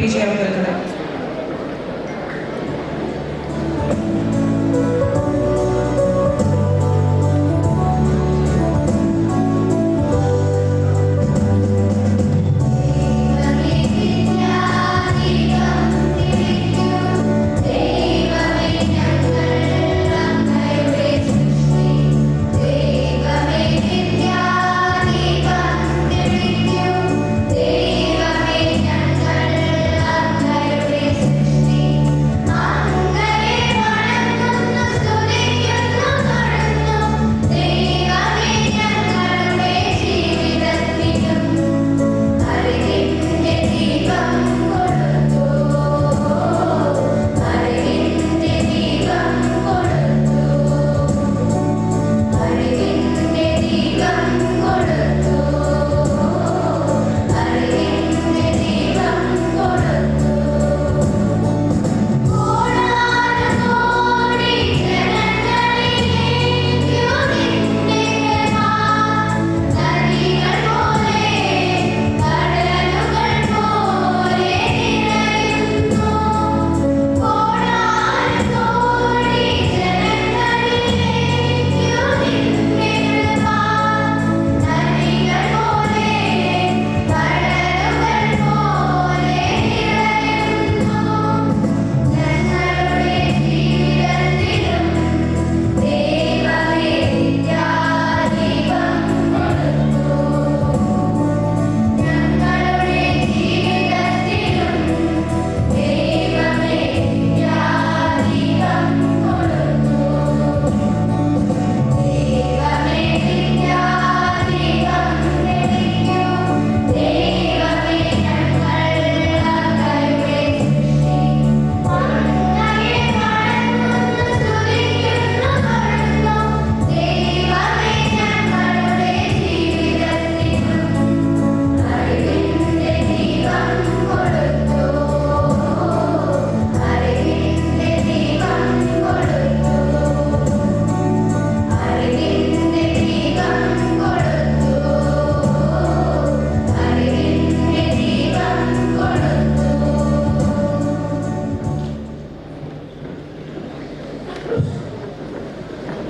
APJ Abdul Kalam.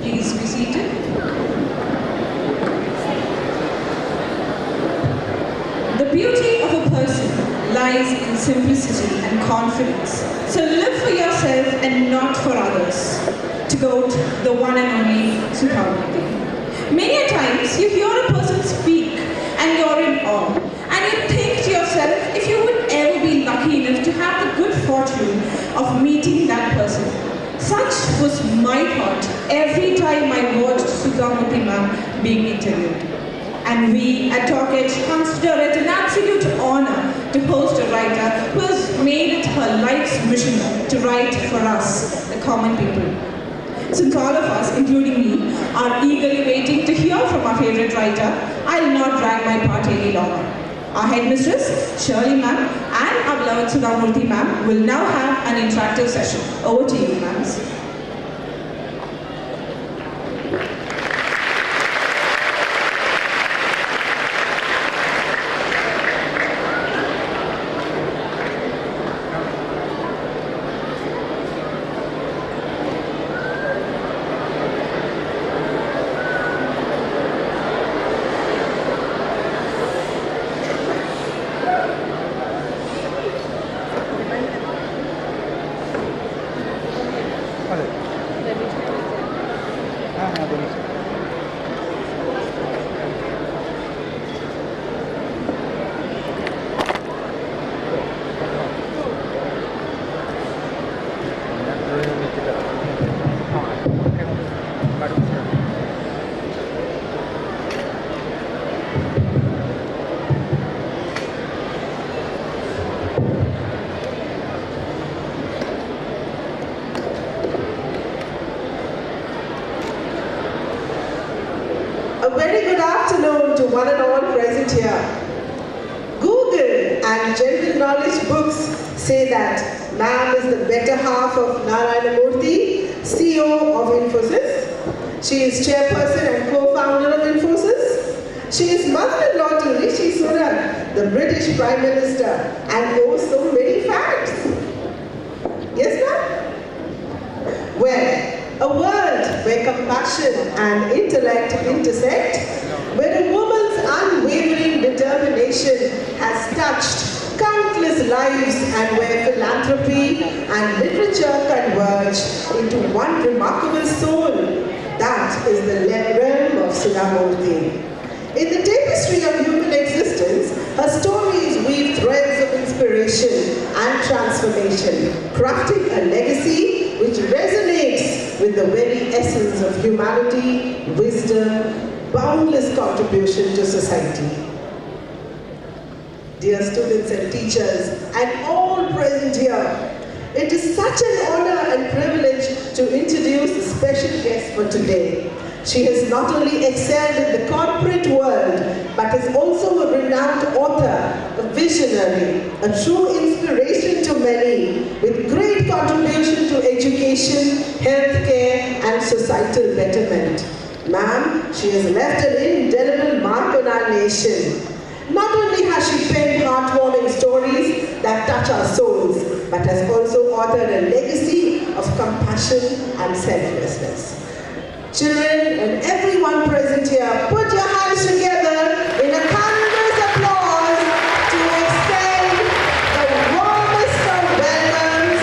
Please be seated. The beauty of a person lies in simplicity and confidence. So live for yourself and not for others. To quote the one and only Sudha Murthy. Many a times you hear a person speak and you're in awe. And you think to yourself, if you would ever be lucky enough to have the good fortune of meeting that person. Such was my thought every time I watched Sudha Murthy ma'am being interviewed. And we at Talk Edge consider it an absolute honor to host a writer who has made it her life's mission to write for us, the common people. Since all of us, including me, are eagerly waiting to hear from our favorite writer, I'll not drag my part any longer. Our headmistress, Shirley ma'am, and our beloved Sudha Murthy ma'am will now have an interactive session. Over to you, ma'ams. One and all present here. Google and general knowledge books say that ma'am is the better half of Narayana Murthy, CEO of Infosys. She is chairperson and co-founder of Infosys. She is mother-in-law to Rishi Sunak, the British Prime Minister, and oh so many and intellect intersect, where a woman's unwavering determination has touched countless lives and where philanthropy and literature converge into one remarkable soul. That is the realm of Sudha Murthy. In the tapestry of human existence, her stories weave threads of inspiration and transformation, crafting a legacy which resonates with the very essence of humanity, wisdom, boundless contribution to society. Dear students and teachers, and all present here, it is such an honor and privilege to introduce the special guest for today. She has not only excelled in the corporate world, but is also a renowned author, a visionary, a true inspiration to many, with great contribution to education, healthcare, and societal betterment. Ma'am, she has left an indelible mark on our nation. Not only has she penned heartwarming stories that touch our souls, but has also authored a legacy of compassion and selflessness. Children and everyone present here, put your hands together in a thunderous applause to extend the warmest of welcomes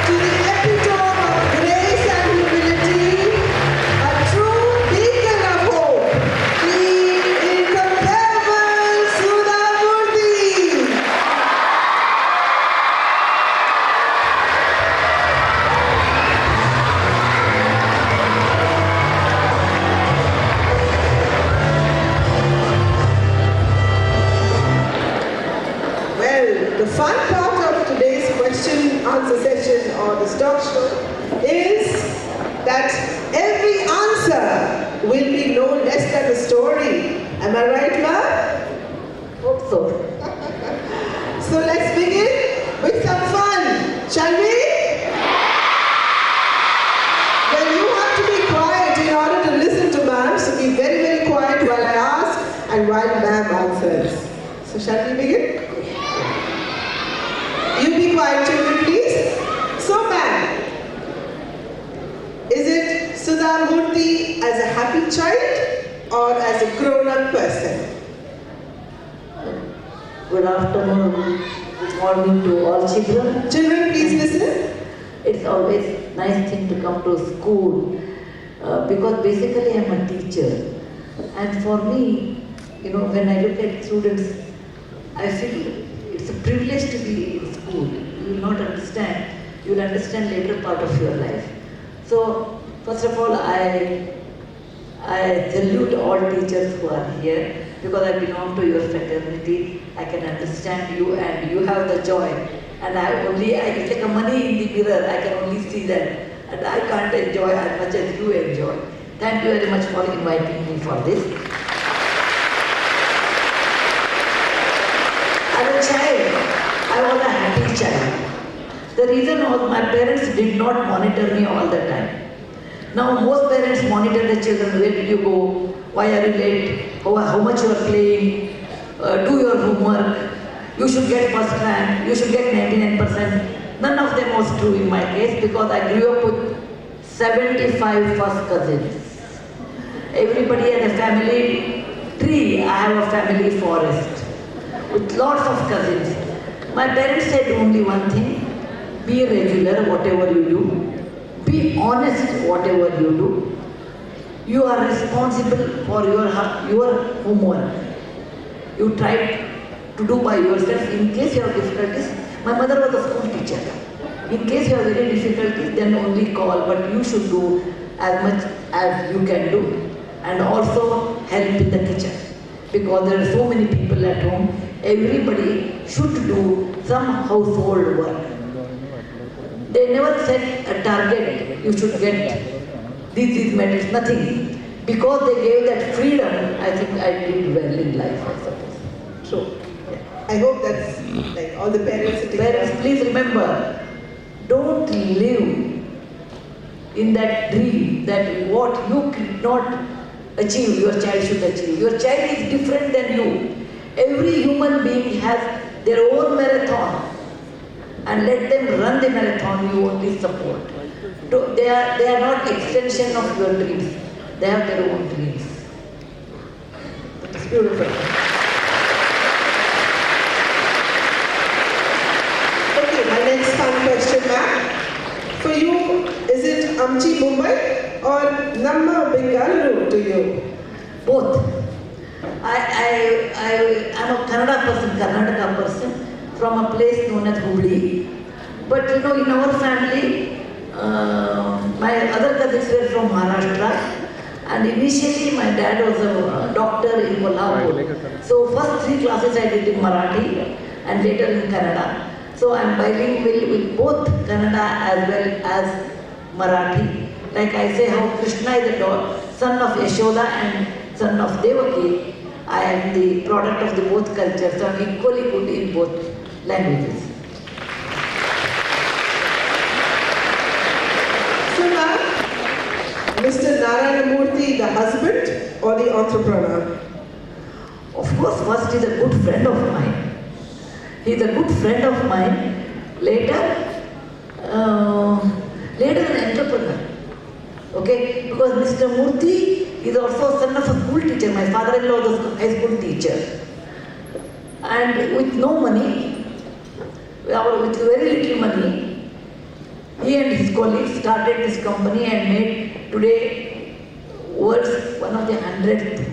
to the epitome of grace and humility, a true beacon of hope, the incomparable Sudha Murthy. The fun part of today's question answer session or the stock show is that every answer will be no less than a story. Am I right, ma'am? Hope so. So let's begin with some fun, shall we? Well, you have to be quiet in order to listen to ma'am, so be very, very quiet while I ask and while ma'am answers. So shall we begin? You be quiet, children, please. So, ma'am, is it Sudha Murthy as a happy child or as a grown-up person? Good afternoon, good morning to all children. Children, please listen. It's always nice thing to come to school because basically I'm a teacher. And for me, when I look at students, I feel it's a privilege to be in school. You will not understand. You will understand later part of your life. So, first of all, I salute all teachers who are here because I belong to your fraternity. I can understand you and you have the joy. And it's like a money in the mirror. I can only see that. And I can't enjoy as much as you enjoy. Thank you very much for inviting me for this. As a child, I was a happy child. The reason was my parents did not monitor me all the time. Now most parents monitor the children. Where did you go? Why are you late? How much you are playing? Do your homework. You should get first rank. You should get 99%. None of them was true in my case because I grew up with 75 first cousins. Everybody had a family tree. I have a family forest with lots of cousins. My parents said only one thing: be regular whatever you do, be honest whatever you do. You are responsible for your homework. You try to do by yourself. In case you have difficulties, my mother was a school teacher. In case you have very difficulties, then only call, but you should do as much as you can do. And also help in the kitchen. Because there are so many people at home, everybody should do some household work. They never set a target, you should get these medals, nothing. Because they gave that freedom, I think I did well in life, I suppose. True. Yeah. I hope that's like all the parents sitting Parents, please remember, don't live in that dream that what you could not achieve, your child should achieve. Your child is different than you. Every human being has their own marathon. And let them run the marathon, you only support. They are not extension of your dreams. They have their own dreams. It's beautiful. Okay, my next fun question, ma'am. For you, is it Amchi Mumbai or Namma Bengaluru to you? Both. I'm a Karnataka person from a place known as Hubli. But you know, in our family, my other cousins were from Maharashtra. And initially my dad was a doctor in Kolhapur. So first 3 classes I did in Marathi and later in Kannada. So I'm bilingual with both Kannada as well as Marathi. Like I say how Krishna is the son of Yashoda and son of Devaki. I am the product of the both cultures, so I'm equally good in both languages. So ma'am, Mr. Narayana Murthy, the husband or the entrepreneur? Of course, first he's a good friend of mine. He's a good friend of mine. Later an entrepreneur. Okay? Because Mr. Murthy is also son of a school teacher. My father-in-law was a high school teacher. And with no money, with very little money, he and his colleagues started this company and made today world's one of the 100th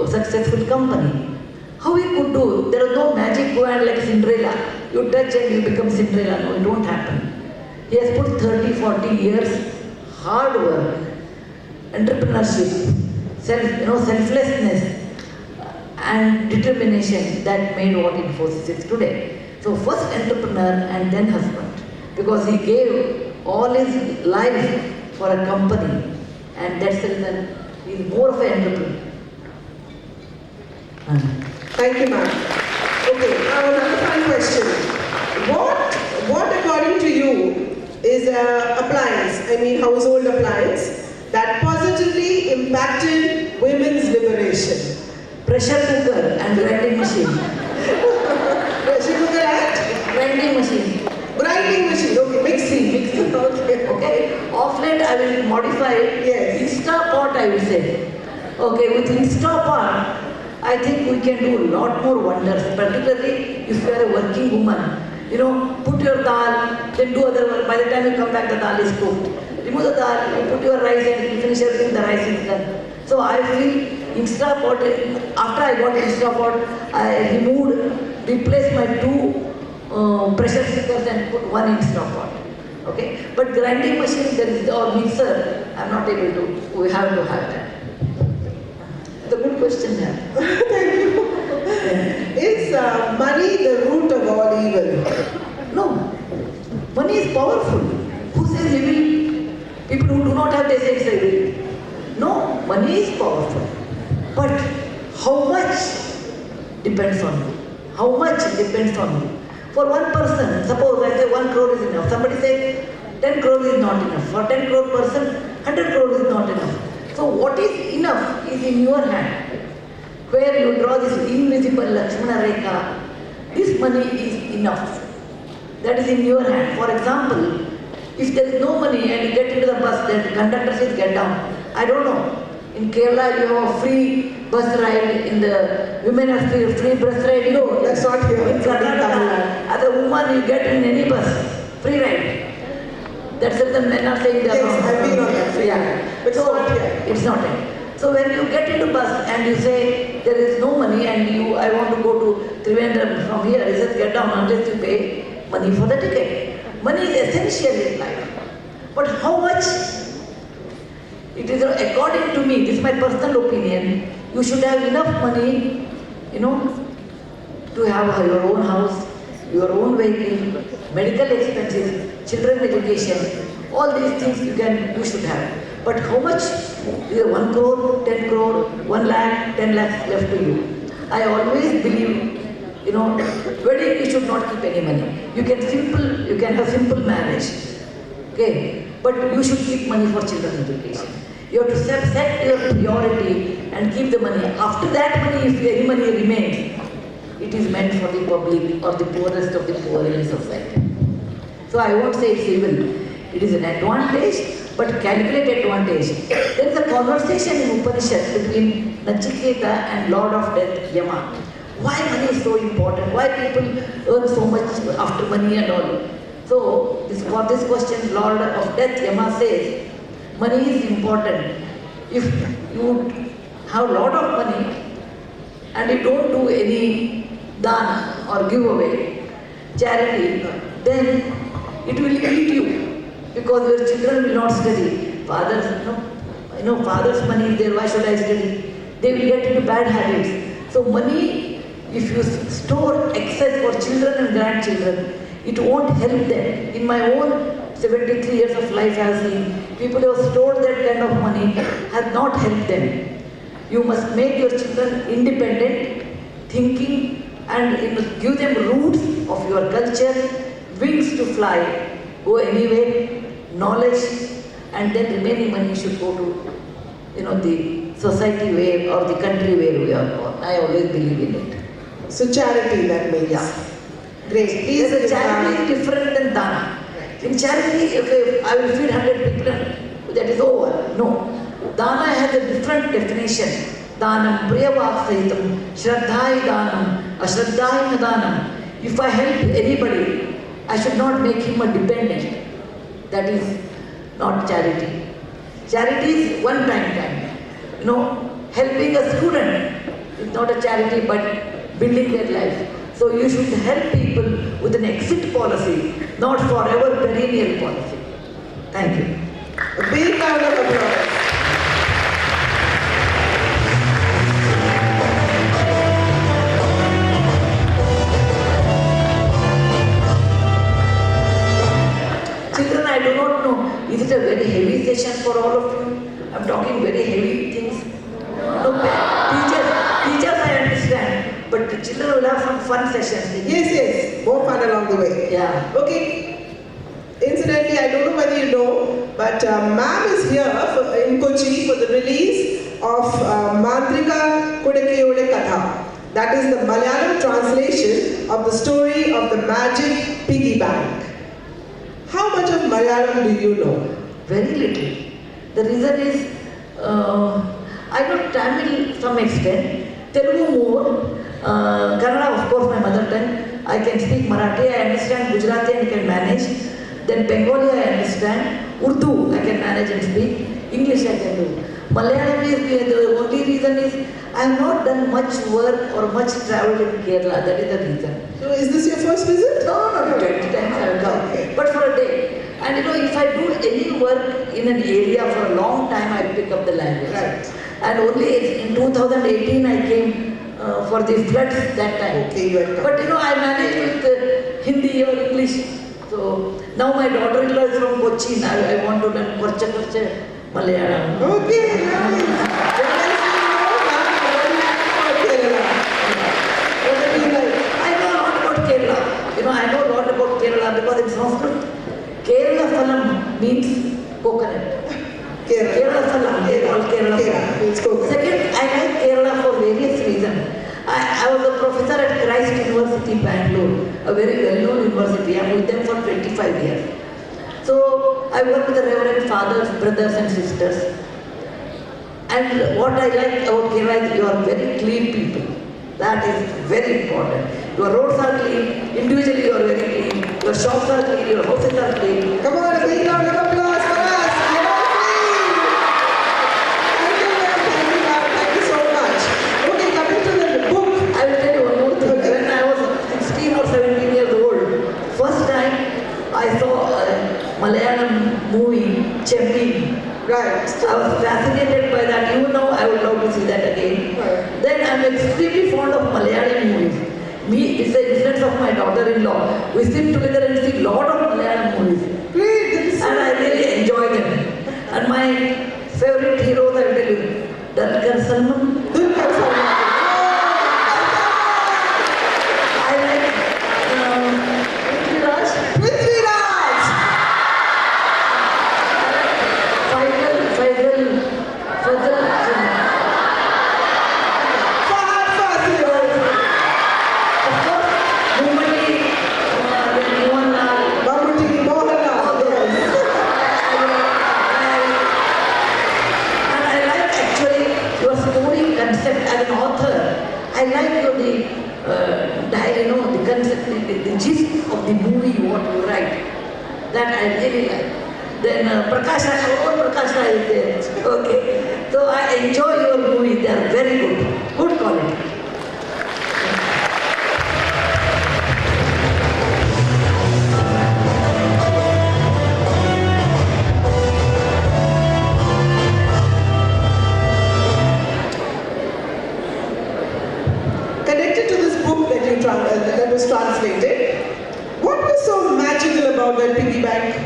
successful company. How he could do? There was no magic wand like Cinderella. You touch and you become Cinderella. No, it won't happen. He has put 30, 40 years hard work, entrepreneurship, selflessness and determination that made what Infosys is today. So first entrepreneur and then husband, because he gave all his life for a company, and that's the reason he is more of an entrepreneur. Thank you, ma'am. Okay, now another fun question. What according to you is an appliance, household appliance, that positively impacted women's liberation? Pressure cooker and grinding machine. Pressure cooker and? Grinding machine. Grinding machine, okay, mixing. Okay. Off late I will modify it. Yes. Instapot I will say. Okay, with Instapot, I think we can do a lot more wonders, particularly if you are a working woman. You know, put your dal, then do other work. By the time you come back, the dal is cooked. Remove the dal, you put your rice and you finish everything, the rice is done. So I feel Instapot, after I got Instapot, I replaced my 2 pressure cookers and put 1 Instapot. Okay? But grinding machine, there is, or mixer, I'm not able to, we have to have that. The good question there. Thank you. Is money the root of all evil? No. Money is powerful. Who says evil? People who do not have, they say it's evil. No, money is powerful. But how much depends on you. How much depends on you. For one person, suppose I say 1 crore is enough. Somebody says 10 crore is not enough. For 10 crore person, 100 crore is not enough. So what is enough is in your hand. Where you draw this invisible Lakshmana Rekha, this money is enough. That is in your hand. For example, if there is no money and you get into the bus, then the conductor says get down. I don't know. In Kerala you have a free bus ride, in the women have free bus ride. No, that's not here. In Karnataka, as a woman you get in any bus, free ride. That's the reason men are saying that. Yes, I've been on that. Yeah. But so, it's not here. It's not here. So when you get into bus and you say there is no money and I want to go to Trivandrum from here, he says get down unless you pay money for the ticket. Money is essential in life. But how much? It is according to me, this is my personal opinion, you should have enough money, to have your own house, your own vehicle, medical expenses, children education, all these things you should have. But how much? Either 1 crore, 10 crore, 1 lakh, 10 lakhs left to you. I always believe, wedding you should not keep any money. You can have simple marriage. Okay? But you should keep money for children's education. You have to set your priority and keep the money. After that money, if any money remains, it is meant for the public or the poorest of the poor in society. So I won't say it's evil. It is an advantage, but calculate advantage. There is a conversation in Upanishad between Nachiketa and Lord of Death, Yama. Why money is so important? Why people earn so much after money and all? So, for this question, Lord of Death, Yama says, money is important. If you have a lot of money and you don't do any dana or give away, charity, then it will eat you because your children will not study. Fathers, father's money is there, why should I study? They will get into bad habits. So money, if you store excess for children and grandchildren, it won't help them. In my own 73 years of life, I have seen people who have stored that kind of money have not helped them. You must make your children independent, thinking, and give them roots of your culture, wings to fly, go anywhere, knowledge, and then remaining money should go to, the society way or the country where we are born. I always believe in it. So charity, that means. Yeah. Great. Please, Because charity is different than dana. In charity, okay, I will feed 100 people and that is over. No. Dana has a different definition. Danam, priyavak sahitam, shraddhai danam, ashraddhai nadanam. If I help anybody, I should not make him a dependent. That is not charity. Charity is one time. Helping a student is not a charity but building their life. So you should help people with an exit policy, not forever perennial policy. Thank you. A big round of applause. Children, I do not know, is it a very heavy session for all of you? I'm talking very heavy things. No, teachers I understand, but the children will have some fun sessions. Yes, more fun along the way. Yeah. Okay. Incidentally, I don't know whether you know, but ma'am is here in Kochi for the release of Mantrika Kudakeyode Katha. That is the Malayalam translation of the story of the magic piggy bank. How much of Malayalam do you know? Very little. The reason is, I know Tamil to some extent, Telugu more, Kannada of course my mother tongue, I can speak Marathi, I understand Gujarati and can manage, then Bengali I understand, Urdu I can manage and speak, English I can do. Malayalam is, the only reason is, I have not done much work or much travel in Kerala, that is the reason. So is this your first visit? No, 20 times I have come, Okay. but for a day. And if I do any work in an area for a long time, I pick up the language. Right. And only in 2018 I came for the floods that time. Okay, you are But I managed with Hindi or English. So now my daughter-in-law is from Kochi. I want to learn Korcha Malayalam. Okay, nice. I know a lot about Kerala. I know a lot about Kerala because in Sanskrit, Kerala Phalam means coconut. Kerala Phalam, they call Kerala Phalam. Means coconut. Second, I like Kerala for various reasons. I was a professor at Christ University, Bangalore, a very well-known university. I'm with them for 25 years. So I work with the Reverend Fathers, brothers and sisters. And what I like about Kerala is you are very clean people. That is very important. Your roads are clean, individually you are very clean, your shops are clean, your houses are clean. Come on, a big round of applause for us. Thank you so much. Okay, coming to the book. I will tell you one more thing. Okay. When I was 16 or 17 years old, first time I saw a Malayalam movie, Chemmi. Right. I was fascinated by that. I would love to see that again. Right. Then I'm extremely fond of Malayalam movies. It's the influence of my daughter-in-law. We sit together and see a lot of Malayalam movies. Great. That is so And I really enjoy them. And my favorite heroes, I will tell you, Dulquer Salman. Dulquer Salman. I like Vyttila. Prithviraj. Fazal. Fahad Fazil. Of course, Mumbai, Mohanlal, you write. That I really like. Then Prakash Raj is there. Okay. So I enjoy your movies. They are very good. Good quality. Connected to this book that was translated, what was so magical about that piggy bank?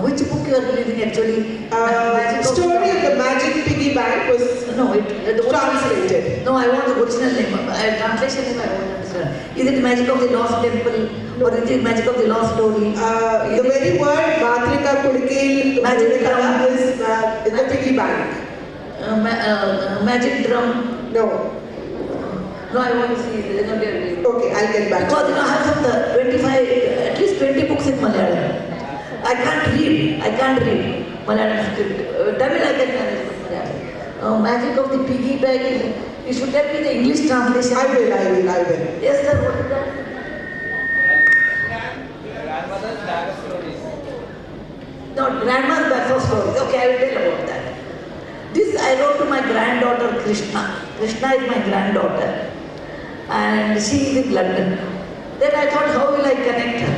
Which book you are reading actually? Story of the Magic Piggy Bank was the translated. No, I want the original name. Translation name I don't understand. Is it Magic of the Lost Temple or is it Magic of the Lost Story? The very word Matrika Kudikil Magic drum is the piggy bank. Magic drum. No. No, I want to see it. Okay, I'll get back. Because I have some 25, at least 20 books in Malayalam. I can't read Malayalam script. Tamil I can manage, but Malayalam. Magic of the piggy bank. You should tell me the English translation. I will. Yes, sir. What is that? Grandmother's bag of stories. No, grandma's bag of stories. Okay, I will tell about that. This I wrote to my granddaughter Krishna. Krishna is my granddaughter. And she is in London. Then I thought, how will I connect her?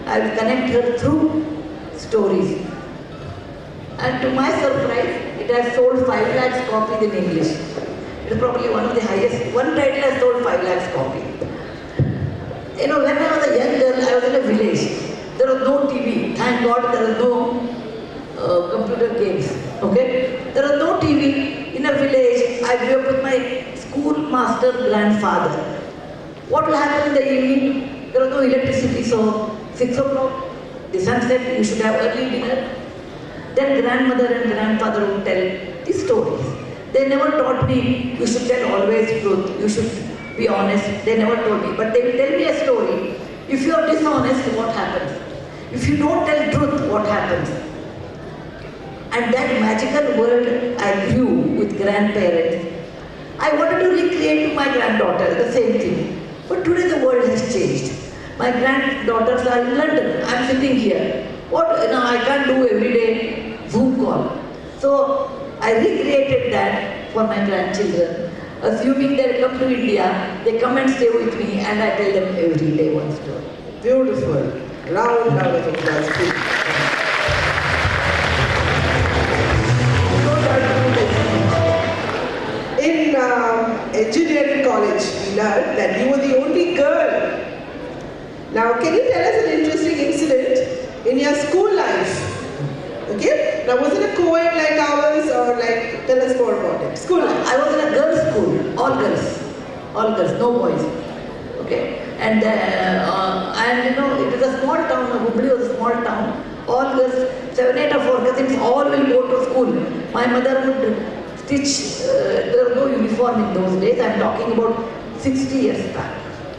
I will connect her through stories. And to my surprise, it has sold 5 lakhs copies in English. It is probably one of the highest. One title has sold 5 lakhs copies. You know, when I was a young girl, I was in a village. There was no TV. Thank God there was no computer games. Okay? There was no TV. In a village, I grew up with my schoolmaster grandfather. What will happen in the evening? There was no electricity, so 6 o'clock, the sun set, you should have early dinner. Then grandmother and grandfather would tell the stories. They never taught me you should tell always truth, you should be honest. They never told me. But they will tell me a story. If you are dishonest, what happens? If you don't tell truth, what happens? And that magical world I grew with grandparents, I wanted to recreate to my granddaughter the same thing. But today the world has changed. My granddaughters are in London. I am sitting here. I can't do every day Zoom call. So I recreated that for my grandchildren. Assuming they come to India, they come and stay with me and I tell them every day one story. Beautiful. Round of applause, please. In engineering college, we learned that you were the only girl. Now, can you tell us an interesting incident in your school life? Okay? Now, was it a co-ed like ours or like, tell us more about it. School life. I was in a girls' school, all girls, no boys. Okay? And you know, it is a small town, Hubli was a small town. All girls, 7, 8 of our cousins, all will go to school. My mother would stitch, there was no uniform in those days. I am talking about 60 years back.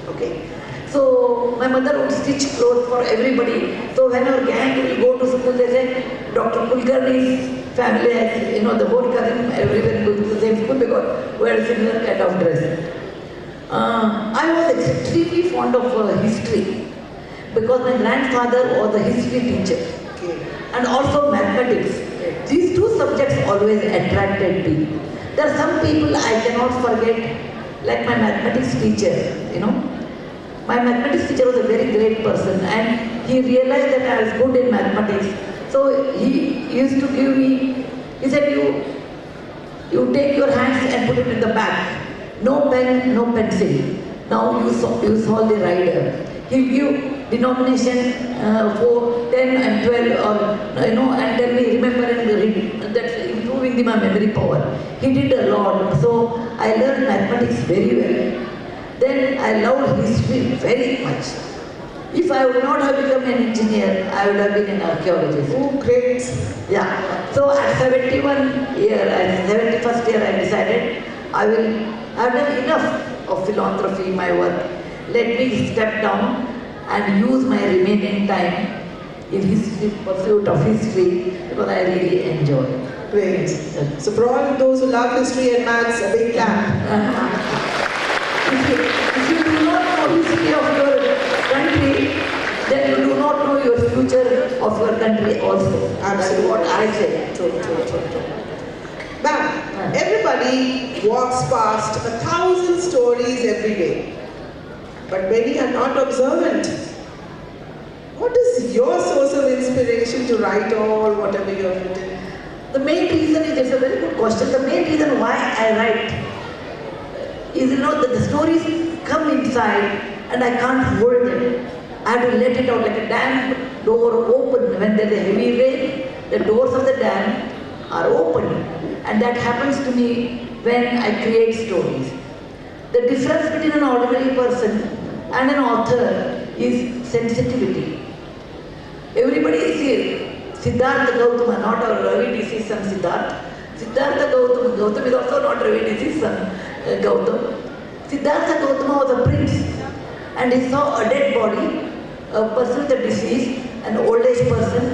Okay? So my mother would stitch clothes for everybody. So when our gang will go to school, they say, Dr. Kulkarni's family has, you know, the whole cousin, everyone goes to the same school because we had similar kind of dress. I was extremely fond of history because my grandfather was a history teacher and also mathematics. These two subjects always attracted me. There are some people I cannot forget, like my mathematics teacher, you know. My mathematics teacher was a very great person and he realized that I was good in mathematics. So he used to give me, he said, you take your hands and put it in the back. No pen, no pencil. Now you solve the rider. He'll give denomination for 10 and 12 or, you know, and tell me remember and read. That's improving my memory power. He did a lot. So I learned mathematics very well. Then I loved history very much. If I would not have become an engineer, I would have been an archaeologist. Oh, great. Yeah. So at 71st year, I decided I've done enough of philanthropy in my work. Let me step down and use my remaining time in history, pursuit of history, because I really enjoy it. Great. So for all those who love history and maths, a big clap. If you do not know history of your country, your future of your country also. That's what I say. True. Ma'am, everybody walks past 1,000 stories every day, but many are not observant. What is your source of inspiration to write all whatever you have written? The main reason is, it's a very good question. The main reason why I write is, that the stories come inside and I can't hold them. I have to let it out like a dam door open. When there is a heavy rain, the doors of the dam are open. And that happens to me when I create stories. The difference between an ordinary person and an author is sensitivity. Everybody sees Siddhartha Gautama, not our Ravi DC's son Siddhartha. Siddhartha Gautama is also not Ravi DC's son Gautama. Siddhartha Gautama was a prince and he saw a dead body, a person with a disease, an old age person,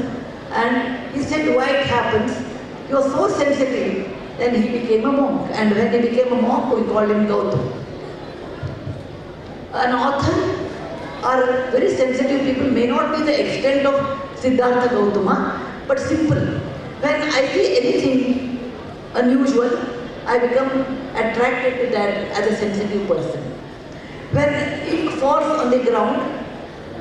and he said why it happens. He was so sensitive, then he became a monk, and when he became a monk, we called him Gautama. An author or very sensitive people may not be the extent of Siddhartha Gautama, but simple. When I see anything unusual, I become attracted to that as a sensitive person. When ink falls on the ground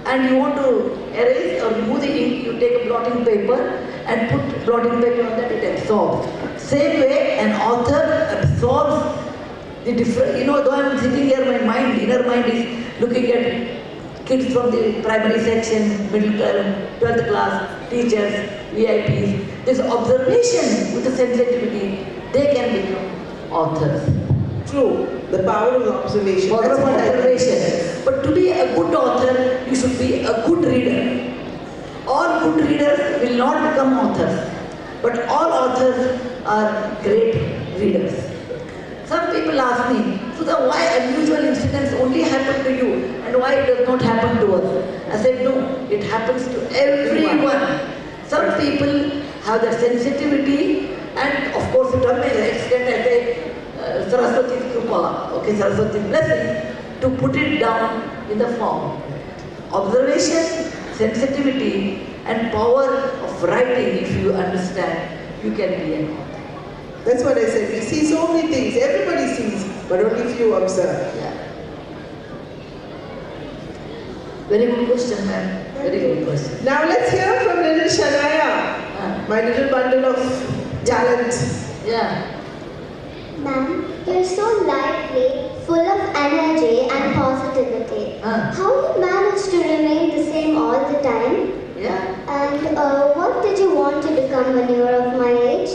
and you want to erase or remove the ink, you take a blotting paper and put blotting paper on that, it absorbs. Same way, an author absorbs the different, though I am sitting here, my inner mind is looking at kids from the primary section, middle class, 12th class, teachers, VIPs. This observation with the sensitivity, they can become authors. True, the power of observation. Power of observation. But to be a good author, you should be a good reader. All good readers will not become authors, but all authors are great readers. Some people ask me, Sudha, why unusual incidents only happen to you and why it does not happen to us? I said, no, it happens to everyone. Some people have that sensitivity, and of course, to an extent, I say, Saraswati's Krupa, Saraswati's blessing, to put it down in the form. Observation, sensitivity, and power of writing, if you understand, you can be an author. That's what I said. We see so many things. Everybody sees, but only few observe. Yeah. Very good question, ma'am. Very good question. Now let's hear from little Shania, my little bundle of talent. Yeah. Ma'am, you're so lively, full of energy and positivity. How do you manage to remain the same all the time? Yeah. And what did you want to become when you were of my age?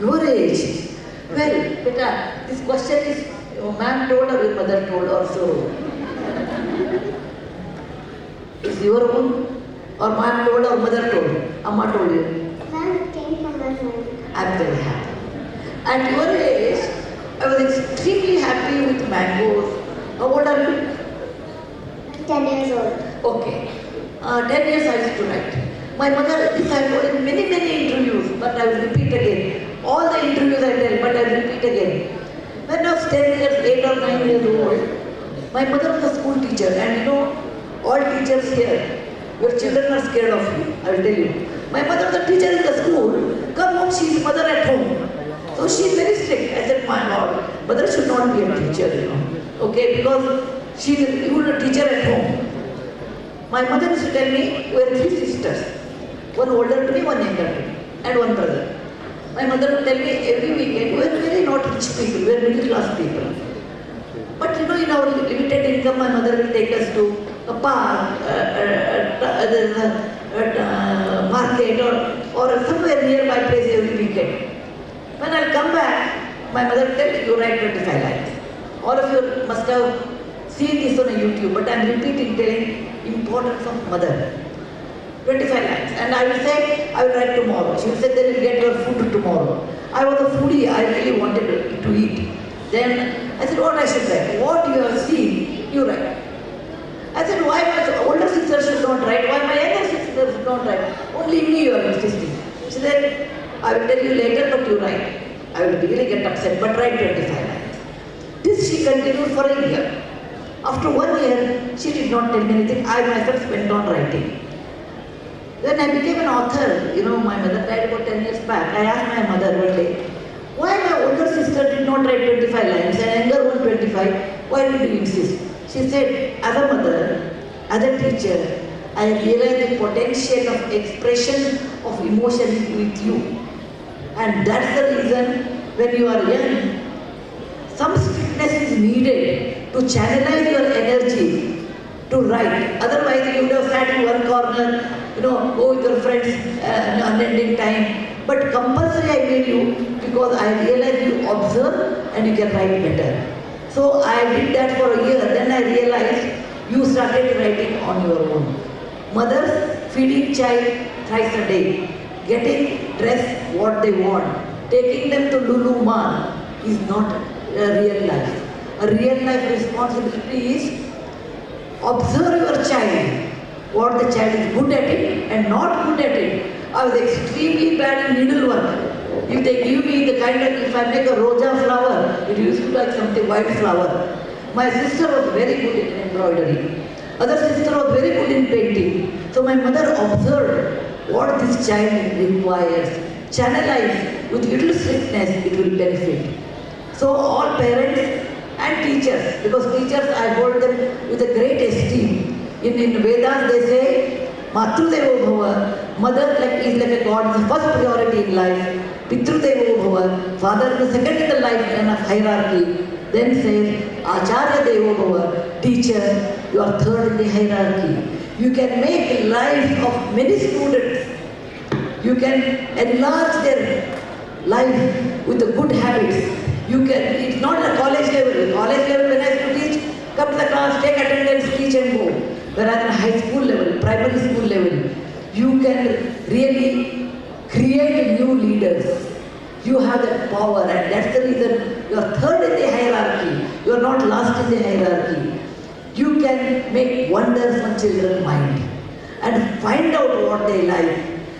Your age? Well, beta, this question is, ma'am told or your mother told also? Is your own? Or ma'am told or mother told? Amma told you? Ma'am, it came from my mind. I'm very happy. At your age, I was extremely happy with mangoes. How old are you? 10 years old. Okay. 10 years I used to write. My mother, this I told in many interviews, but I will repeat again. All the interviews I tell, but I will repeat again. When I was 10 years, 8 or 9 years old, my mother was a school teacher, and all teachers here, your children are scared of you, I will tell you. My mother was a teacher in the school, come home, she is mother at home. So she is very strict. I said, my Lord, mother should not be a teacher, Okay, because she is even a teacher at home. My mother used to tell me, we are 3 sisters. One older to me, one younger to me, and one brother. My mother would tell me every weekend, we are very not rich people, we are middle class people. But in our limited income, my mother will take us to a park, market, or somewhere nearby place every weekend. When I'll come back, my mother will tell me, you write 25 lines. All of you must have seen this on YouTube, but I'm repeating, telling importance of mother. 25 lines. And I will say, I will write tomorrow. She will say, then you'll get your food tomorrow. I was a foodie, I really wanted to eat. Then I said, what I should write? What you have seen, you write. I said, why my older sister should not write? Why my younger sister should not write? Only me you are insisting. She said, I will tell you later, but you write. I will really get upset, but write 25 lines. This she continued for a year. After 1 year, she did not tell me anything. I myself went on writing. When I became an author, my mother died about 10 years back. I asked my mother one day, why my older sister did not write 25 lines and younger one 25? Why did you insist? She said, as a mother, as a teacher, I realized the potential of expression of emotion with you. And that's the reason when you are young, some strictness is needed to channelize your energy to write. Otherwise, you would have sat in one corner, go with your friends unending time. But compulsory I made you because I realized you observe and you can write better. So I did that for a year. Then I realized you started writing on your own. Mothers feeding child thrice a day, getting dressed what they want, taking them to Lulu Mall is not a real life. A real life responsibility is observe your child, what the child is good at it and not good at it. I was extremely bad in needlework. If they give me the kind of, if I make a roja flower, it used to be like something white flower. My sister was very good in embroidery. Other sister was very good in painting. So my mother observed what this child requires. Channelize with little strictness, it will benefit. So all parents and teachers, because teachers I hold them with a great esteem. In Vedas they say, Matru Devo Bhava, mother is like a god, the first priority in life. Pitru Devo Bhava, father is the second in the life and a hierarchy. Then says, Acharya Devo Bhava, teacher, you are third in the hierarchy. You can make life of many students. You can enlarge their life with the good habits. You can, it's not a college level. College level, when I used to teach, come to the class, take attendance, teach and go. Whereas in high school level, primary school level, you can really create new leaders. You have that power, and that's the reason you are third in the hierarchy. You are not last in the hierarchy. You can make wonders on children's mind and find out what they like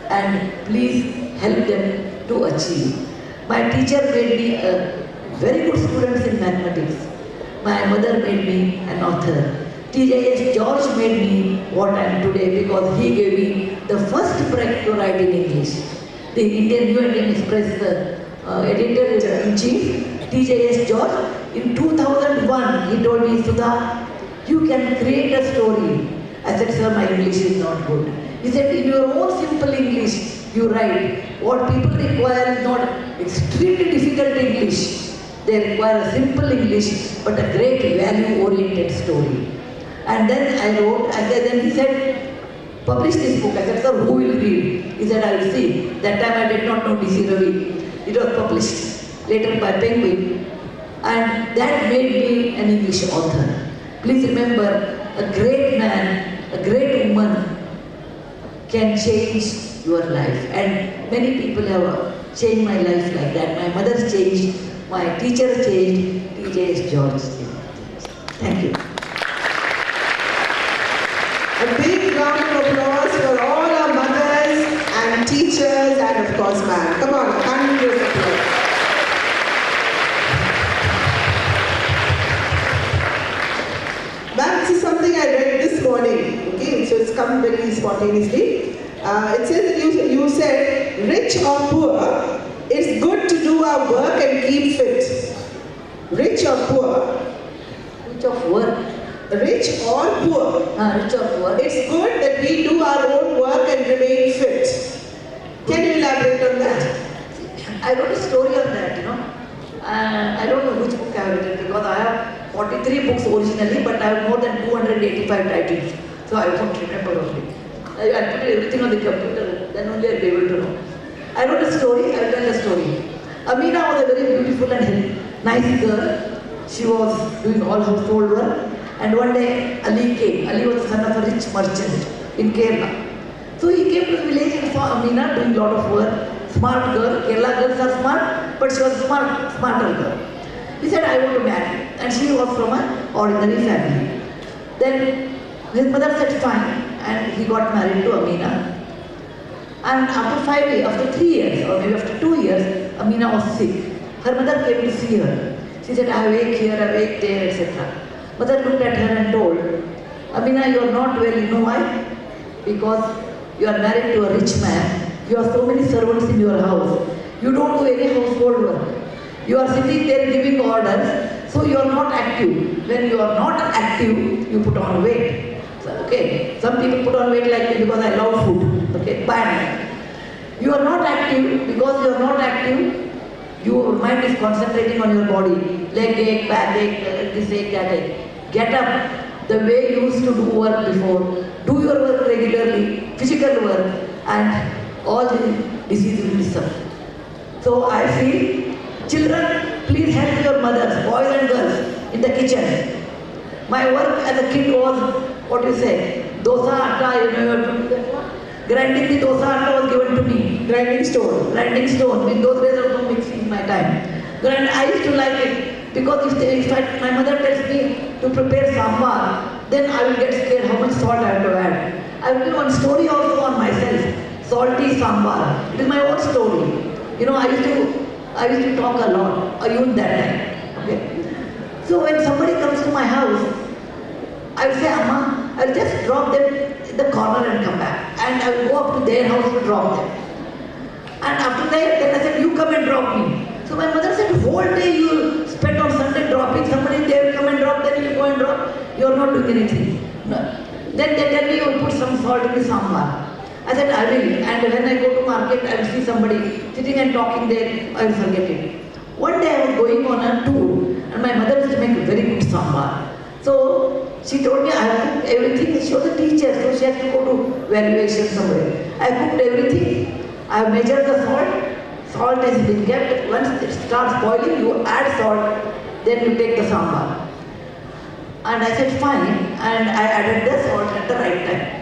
and please help them to achieve. My teacher made me a very good student in mathematics. My mother made me an author. TJS George made me what I am today because he gave me the first break to write in English. The New Indian Express editor-in-chief, TJS George, in 2001, he told me, Sudha, you can create a story. I said, sir, my English is not good. He said, in your own simple English, you write. What people require is not extremely difficult English. They require a simple English, but a great value-oriented story. And then I wrote, then he said, publish this book. I said, sir, who will read? He said, I will see. That time I did not know DC Ravi. It was published later by Penguin. And that made me an English author. Please remember, a great man, a great woman can change your life. And many people have changed my life like that. My mother's changed, my teacher changed, TJS George changed. Thank you. A big round of applause for all our mothers and teachers and of course ma'am. Come on, 100 applause. Ma'am, this is something I read this morning, okay, so it's come very spontaneously. It says that you said, rich or poor, it's good to do our work and keep fit. Rich or poor? Rich or poor? Rich or poor? Rich or poor. It's good that we do our own work and remain fit. Can you elaborate on that? I wrote a story on that, I don't know which book I have written because I have 43 books originally, but I have more than 285 titles. So I won't remember only. I put everything on the computer, then only I'll be able to know. I wrote a story, I'll tell a story. Amina was a very beautiful and nice girl. She was doing all household work. And one day Ali came. Ali was the son of a rich merchant in Kerala. So he came to the village and saw Amina doing a lot of work. Smart girl. Kerala girls are smart, but she was a smarter girl. He said, I want to marry. And she was from an ordinary family. Then his mother said, fine. And he got married to Amina. And after 3 years, or maybe after 2 years, Amina was sick. Her mother came to see her. She said, I wake here, I wake there, etc. Mother looked at her and told, Amina, you are not well. You know why? Because you are married to a rich man, you have so many servants in your house, you don't do any household work. You are sitting there giving orders, so you are not active. When you are not active, you put on weight. So, okay, some people put on weight like me because I love food. Okay, bad. You are not active because you are not active. Your mind is concentrating on your body. Leg ache, back ache, this ache, that ache. Get up the way you used to do work before. Do your work regularly, physical work, and all the diseases will disappear. So I feel, children, please help your mothers, boys and girls, in the kitchen. My work as a kid was, what you say, dosa atta, you know, grinding the dosa atta was given to me. Grinding stone. Grinding stone. In those days there was no mixing in my time. And I used to like it because if my mother tells me to prepare sambar, then I will get scared how much salt I have to add. I will do one story also on myself. Salty sambar. It is my own story. You know, I used to talk a lot, even that time. Okay. So when somebody comes to my house, I will say, Amma, I will just drop them in the corner and come back. And I will go up to their house to drop them. And after that, then I said, you come and drop me. So my mother said, whole day you spend on Sunday dropping somebody, they will come and drop, then you go and drop. You are not doing anything. No. Then they tell me you will put some salt in the sambar. I said, I will. And when I go to market, I will see somebody sitting and talking there, I will forget it. One day I was going on a tour and my mother used to make a very good sambar. So she told me I have cooked everything. She was a teacher, so she has to go to valuation somewhere. I cooked everything. I have measured the salt. Salt has been kept. Once it starts boiling, you add salt, then you take the sambar. And I said, fine. And I added the salt at the right time.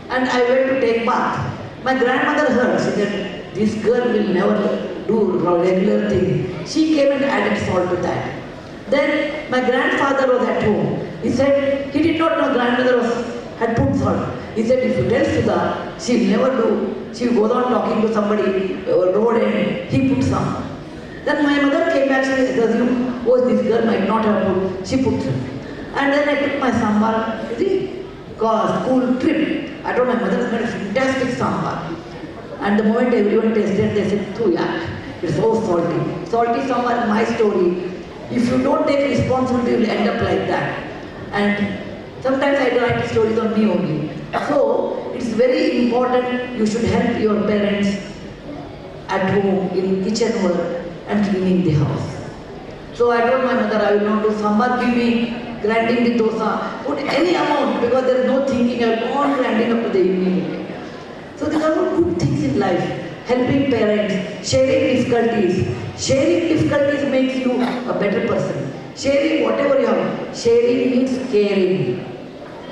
And I went to take bath. My grandmother heard. She said, this girl will never do regular thing. She came and added salt to that. Then my grandfather was at home. He said, he did not know grandmother had put salt. He said, if you tell Sudha, she will never do. She will go on talking to somebody road and he put some. Then my mother came back and assumed, oh, this girl might not have put. She put. And then I took my sambar to the school trip. I told my mother made a fantastic sambar. And the moment everyone tasted, they said, too yak, it's so salty. Salty sambar is my story. If you don't take responsibility, you will end up like that. And sometimes I write stories on me only. So, it's very important you should help your parents at home in kitchen work and cleaning the house. So I told my mother, I will not do sambar, give me grinding the dosa, put any amount because there is no thinking, I will go on grinding up to the evening. So these are all good things in life. Helping parents, sharing difficulties. Sharing difficulties makes you a better person. Sharing whatever you have. Sharing means caring.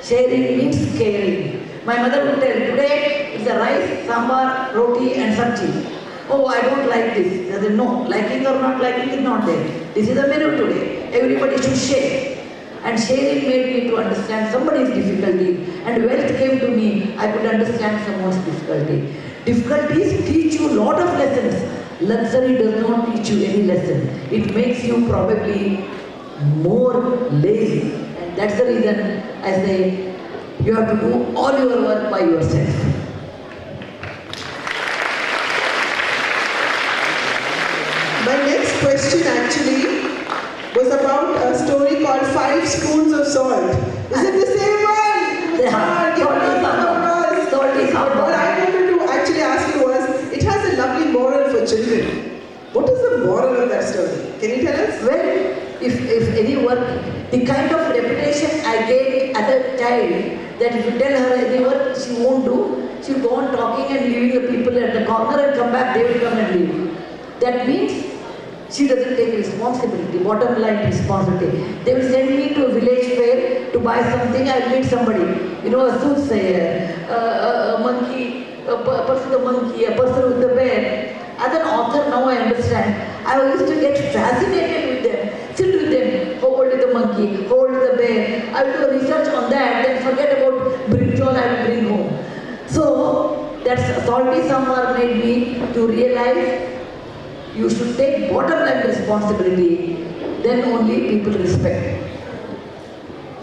Sharing means caring. My mother would tell, today it's a rice, sambar, roti and sabji. Oh, I don't like this. I said, no, liking or not liking is not there. This is the menu today. Everybody should share. And sharing made me to understand somebody's difficulty. And wealth came to me, I could understand someone's difficulty. Difficulties teach you a lot of lessons. Luxury does not teach you any lesson. It makes you probably more lazy. And that's the reason I say you have to do all your work by yourself. My next question actually was about a story called 5 Spoons of Salt. Is it the same one? Yeah. Salty sambar. What I wanted to actually ask you was, it has a lovely moral for children. What is the moral of that story? Can you tell us? Well, if any work, the kind of reputation I gained as a child, that if you tell her any work she won't do, she'll go on talking and leaving the people at the corner and come back, they will come and leave. That means she doesn't take responsibility, bottom line responsibility. They will send me to a village fair to buy something, I'll meet somebody, you know, a soothsayer, a monkey, a person with a monkey, a person with the bear. As an author now I understand, I used to get fascinated with them, sit with them, how old is the monkey, how old is the bear. I will do research on that, then forget about brinjal I will bring home. So, that's salty sambar made me to realize you should take bottom line responsibility, then only people respect.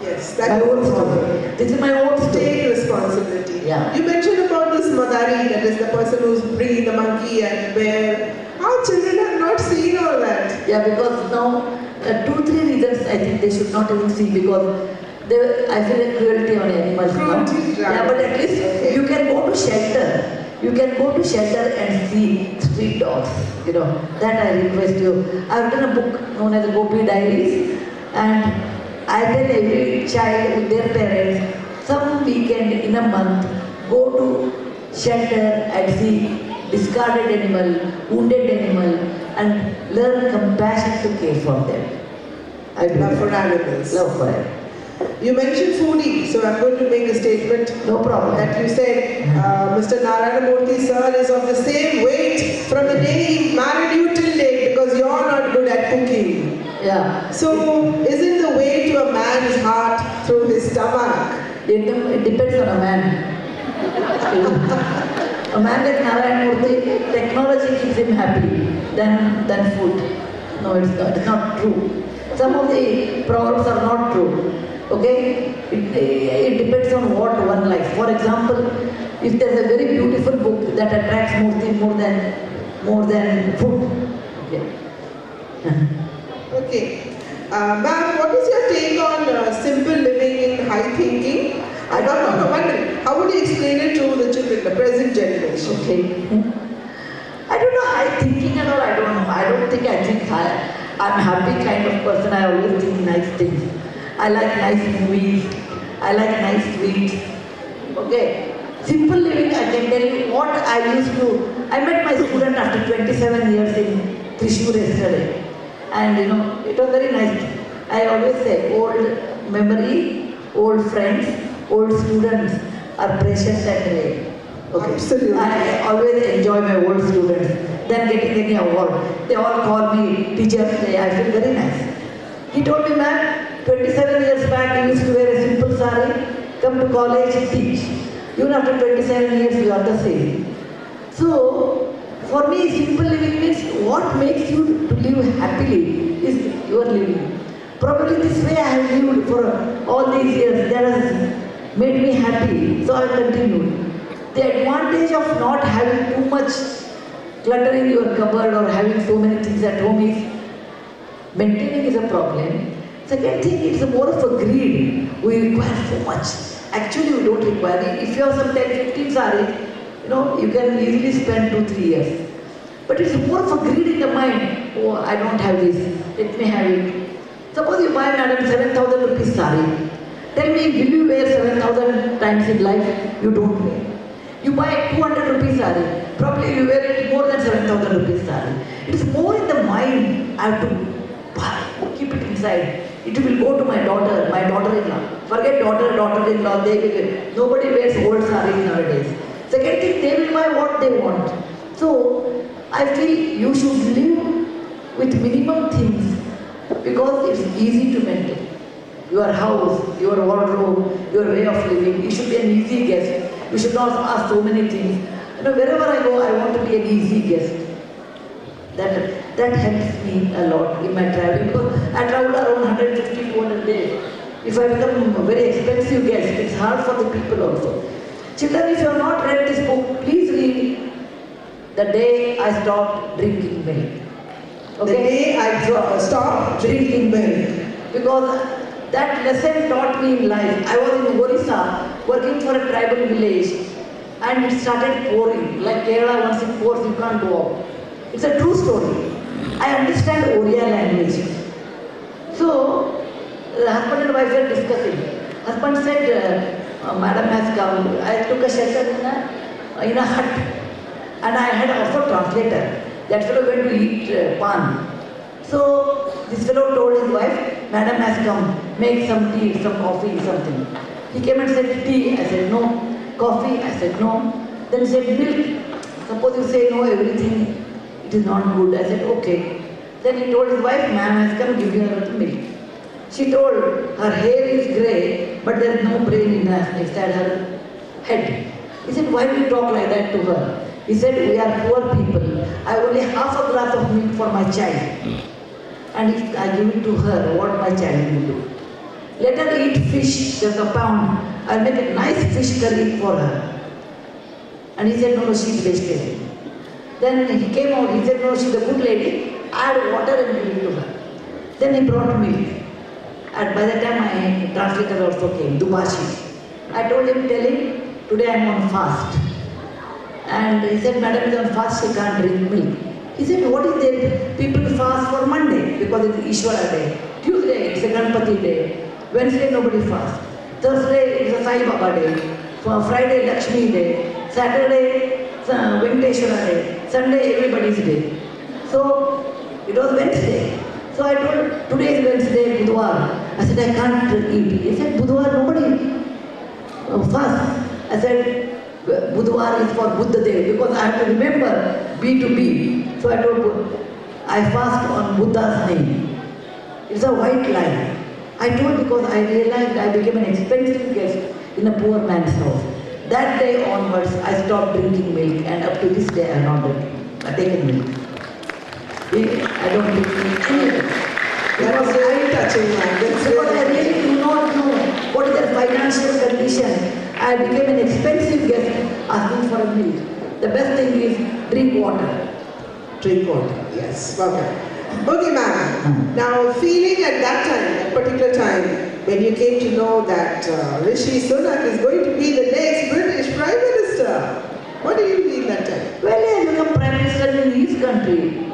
Yes, My that own is story. This is my own story. Take responsibility. Yeah. You mentioned about the this Madari, that is the person who's bringing the monkey and bear. Our children have not seen all that. Yeah, because now 2-3 reasons I think they should not even see, because I feel a cruelty on animals now. Cruelty, right. Yeah, but at least Okay. you can go to shelter. You can go to shelter and see street dogs. You know, that I request you. I've written a book known as the Gopi Diaries, and I tell every child with their parents, some weekend in a month, go to shelter and see discarded animal, wounded animal, and learn compassion to care for them. I do Love that. for animals. Love for it. You mentioned foodie, so I'm going to make a statement. No problem. That you said Mr. Narayana Murthy sir is of the same weight from the day he married you till date, because you're not good at cooking. Yeah. So, isn't the way to a man's heart through his stomach? It depends on a man. A man like Narayana Murthy, technology keeps him happy than food. No, it's not. It's not true. Some of the proverbs are not true. Okay? It depends on what one likes. For example, if there's a very beautiful book that attracts Murthy more than food. Okay. Okay. Ma'am, what is your take on simple living in high thinking? I don't know, wondering, how would you explain it to the children, the present generation? Okay. I don't know, high thinking and all, I don't know. I think high. I'm a happy kind of person. I always think nice things. I like nice movies. I like nice sweets. Okay. Simple living, I can tell you what I used to. I met my student after 27 years in Thrissur yesterday. And you know, it was very nice. I always say, old memory, old friends, old students are precious and rare. Okay. Absolutely. I always enjoy my old students. Then getting any award. They all call me Teacher's Day. I feel very nice. He told me, ma'am, 27 years back you used to wear a simple sari, come to college, teach. Even after 27 years you are the same. So, for me, simple living means what makes you to live happily is your living. Probably this way I have lived for all these years. That has made me happy. So I continued. The advantage of not having too much clutter in your cupboard or having so many things at home is maintaining is a problem. Second thing, it's more of a greed. We require so much. Actually, we don't require it. If you have some 10-15 saris, you know, you can easily spend 2-3 years. But it's more of a greed in the mind. Oh, I don't have this. Let me have it. Suppose you buy, madam, 7,000 rupees sari. Tell me, will you wear 7,000 times in life? You don't wear. You buy 200 rupees sari. Probably you wear it more than 7,000 rupees sari. It is more in the mind. I have to buy, keep it inside. It will go to my daughter-in-law. Forget daughter-in-law, nobody wears old saris nowadays. Second thing, they will buy what they want. So, I feel you should live with minimum things because it's easy to maintain. Your house, your wardrobe, your way of living, you should be an easy guest. You should not ask so many things. You know, wherever I go, I want to be an easy guest. That helps me a lot in my traveling because I travel around 150-200 days. If I become a very expensive guest, it's hard for the people also. Children, if you have not read this book, please read The Day I Stopped Drinking Milk. The day I stopped drinking milk. Because that lesson taught me in life. I was in Orissa working for a tribal village and it started pouring. Like Kerala, once it pours, you can't go out. It's a true story. I understand Oriya language. So, the husband and wife were discussing. Husband said, Madam has come. I took a shelter in a hut. And I had also translator. That fellow went to eat pan. So, this fellow told his wife, Madam has come. Make some tea, some coffee, something. He came and said, tea. I said, no. Coffee? I said, no. Then he said, milk. Suppose you say no, everything, it is not good. I said, okay. Then he told his wife, ma'am has come, give her the milk. She told, her hair is grey, but there is no brain inside her head. He said, why do you talk like that to her? He said, we are poor people. I have only half a glass of milk for my child. And if I give it to her, what my child will do? Let her eat fish, just a pound. I'll make a nice fish curry for her. And he said, no, she's vegetarian. Then he came out, he said, no, she's a good lady, add water and give it to her. Then he brought milk. And by the time my translator also came, Dubashi. I told him, tell him, today I'm on fast. And he said, madam is on fast, she can't drink milk. He said, what is there? People fast for Monday because it's Ishvara day. Tuesday, it's a Ganpati day. Wednesday, nobody fasts. Thursday, it's a Sai Baba day. Friday, Lakshmi day. Saturday, Venkateshwara day. Sunday, everybody's day. So, it was Wednesday. So I told, today is Wednesday, Budhwar. I said, I can't eat. He said, Budhwar, nobody fast. I said, Budhwar is for Buddha day because I have to remember B to B. So I told, I fast on Buddha's name. It's a white lie. I told because I realized I became an expensive guest in a poor man's house. That day onwards, I stopped drinking milk, and up to this day, I have not taken milk. I don't drink milk anyway. That was very touching, man. Because I really do not know what is their financial condition. I became an expensive guest asking for a milk. The best thing is drink water. Drink water, yes, perfect. Boogeyman, now feeling at that time, that particular time, when you came to know that Rishi Sunak is going to be the next British Prime Minister, what did you feel that time? Well, he has become Prime Minister in his country.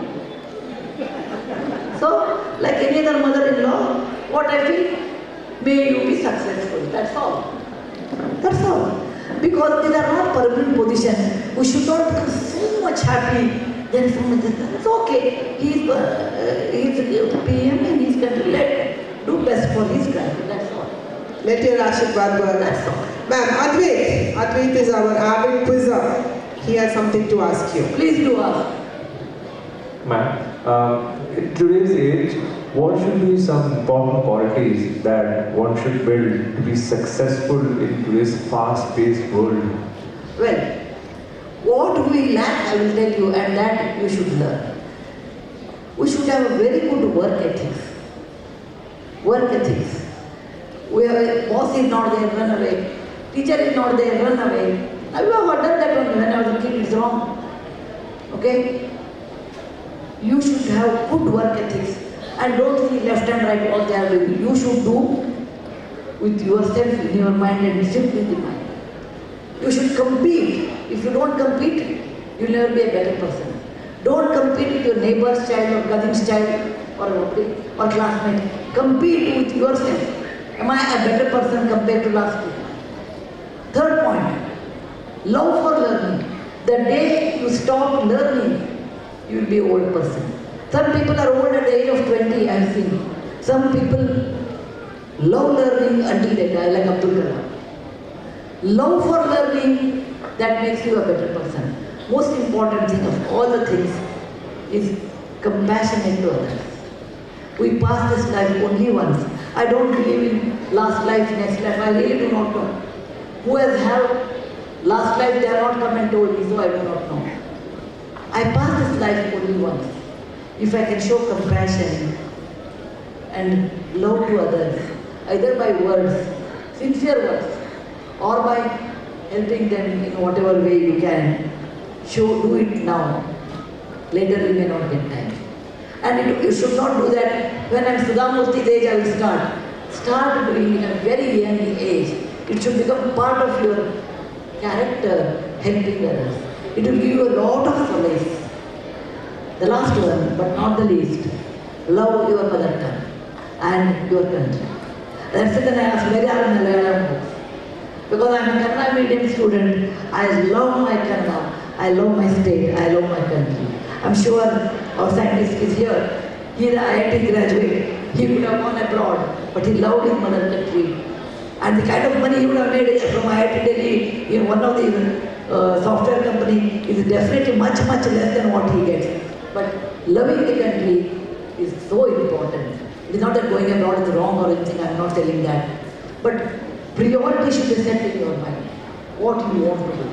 So, like any other mother-in-law, what I feel, may you be successful, that's all. That's all. Because these are not permanent positions. We should not become so much happy. Then it's okay. He's PM in his country. Let do best for his country. That's all. Let your Ashirwad burn. That's all. Ma'am, Advait. Advait is our avid quizzer. He has something to ask you. Please do ask. Ma'am, in today's age, what should be some important qualities that one should build to be successful in today's fast-paced world? Well, what we lack, I will tell you, and that you should learn. We should have a very good work ethics. Work ethics. We have a boss is not there, run away. Teacher is not there, run away. I have done that only when I was a kid, it's wrong. Okay? You should have good work ethics and don't see left and right what they are doing. You should do with yourself in your mind and simply in the mind. You should compete. If you don't compete, you'll never be a better person. Don't compete with your neighbor's child or cousin's child or classmate. Compete with yourself. Am I a better person compared to last week? Third point, love for learning. The day you stop learning, you will be an old person. Some people are old at the age of 20, I have seen. Some people love learning until they die, like Abdul Kalam. Love for learning, that makes you a better person. Most important thing of all the things is compassionate to others. We pass this life only once. I don't believe in last life, next life. I really do not know. Who has had last life, they have not come and told me, so I do not know. I pass this life only once. If I can show compassion and love to others, either by words, sincere words, or by helping them in whatever way you can, do it now. Later you may not get time. And you should not do that when I'm Sudha Murthy's age, I will start. Start doing it at a very young age. It should become part of your character, helping others. It will give you a lot of solace. The last one, but not the least, love your mother tongue and your country. That's it, and I ask where are Malayalam books? Because I am a Kannada medium student, I love my Kannada, I love my state, I love my country. I'm sure our scientist is here. He is an IIT graduate. He would have gone abroad, but he loved his mother country. And the kind of money he would have made from IIT Delhi in one of the software company is definitely much less than what he gets. But loving the country is so important. It is not that going abroad is wrong or anything, I am not telling that. But priority should be set in your mind. What you want to do.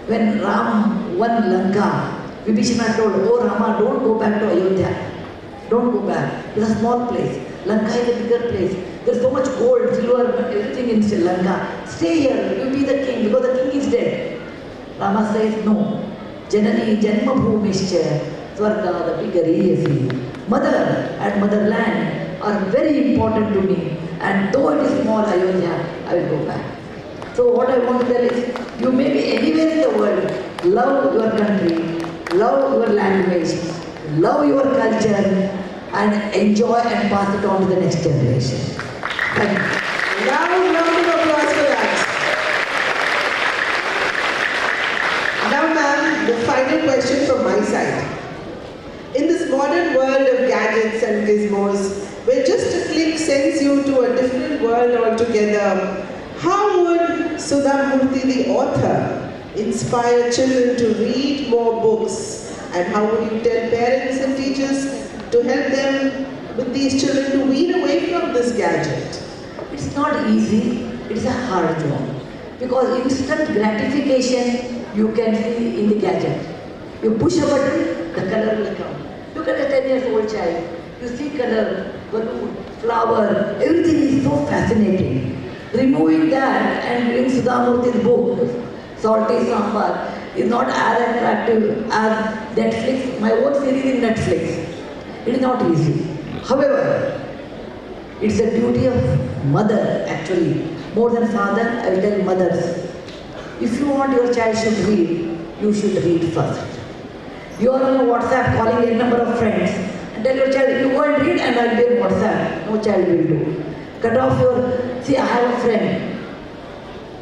When Ram won Lanka, Vibhishana told, oh Rama, don't go back to Ayodhya. Don't go back. It's a small place. Lanka is a bigger place. There's so much gold, silver, everything in Sri Lanka. Stay here, you be the king, because the king is dead. Rama says, no. Janani Janma Bhumischa Swargadapi Gariyasi. Mother and motherland are very important to me. And though it is small Ayodhya, I will go back. So what I want to tell is, you may be anywhere in the world, love your country, love your language, love your culture, and enjoy and pass it on to the next generation. Thank you. Now, round of applause for that. Now, ma'am, the final question from my side. In this modern world of gadgets and gizmos, where just a click sends you to a different world altogether, how would Sudha Murthy, the author, inspire children to read more books? And how would you tell parents and teachers to help them with these children to wean away from this gadget? It's not easy, it's a hard job. Because instant gratification you can see in the gadget. You push a button, the color will come. Look at a 10-year-old child. You see color, balloon, flower, everything is so fascinating. Removing that and doing Sudha Murthy's book, Salty Sambar, is not as attractive as Netflix, my own series in Netflix. It is not easy. However, it's the duty of mother actually. More than father, I will tell mothers. If you want your child should read, you should read first. You are on a WhatsApp calling a number of friends and tell your child, you go and read and I will be on WhatsApp. No child will do. Cut off your, see I have a friend.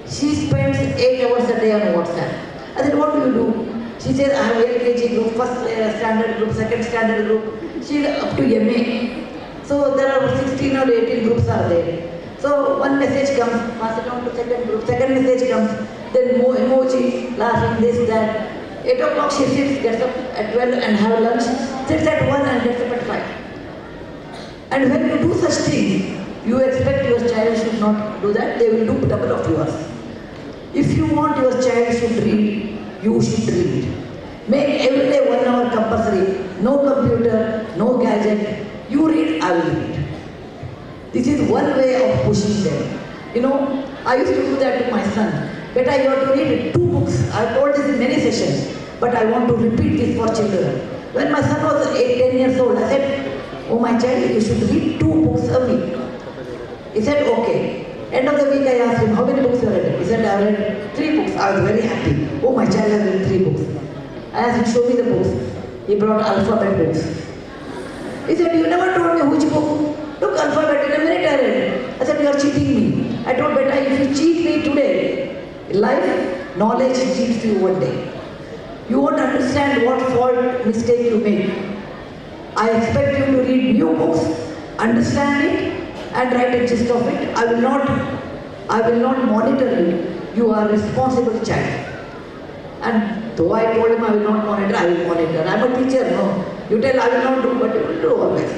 She spends 8 hours a day on WhatsApp. I said, what do you do? She says, I have LKG group, first standard group, second standard group. She is up to MA. So there are 16 or 18 groups are there. So one message comes, pass it on to second group, second message comes, then more emoji, laughing, this, that. 8 o'clock she sits, gets up at 12 and have lunch, sits at 1 and gets up at 5. And when you do such things, you expect your child should not do that, they will do double of yours. If you want your child should read, you should read. Make every day 1 hour compulsory, no computer, no gadget. You read, I will read. This is one way of pushing them. You know, I used to do that to my son. Beta, you have to read 2 books. I have told this in many sessions, but I want to repeat this for children. When my son was 10 years old, I said, oh my child, you should read 2 books a week. He said, okay. End of the week I asked him, how many books you have read? He said, I have read 3 books. I was very happy. Oh, my child has read 3 books. I asked him, show me the books. He brought alphabet books. He said, you never told me which book. Look, alphabet, in a minute I read. I said, you are cheating me. I told Beta, if you cheat me today, in life, knowledge cheats you one day. You won't understand what fault, mistake you make. I expect you to read new books, understand it, and write a gist of it. I will not monitor you. You are a responsible child. And though I told him I will not monitor, I will monitor. I am a teacher, no. You tell I will not do, but you will do always.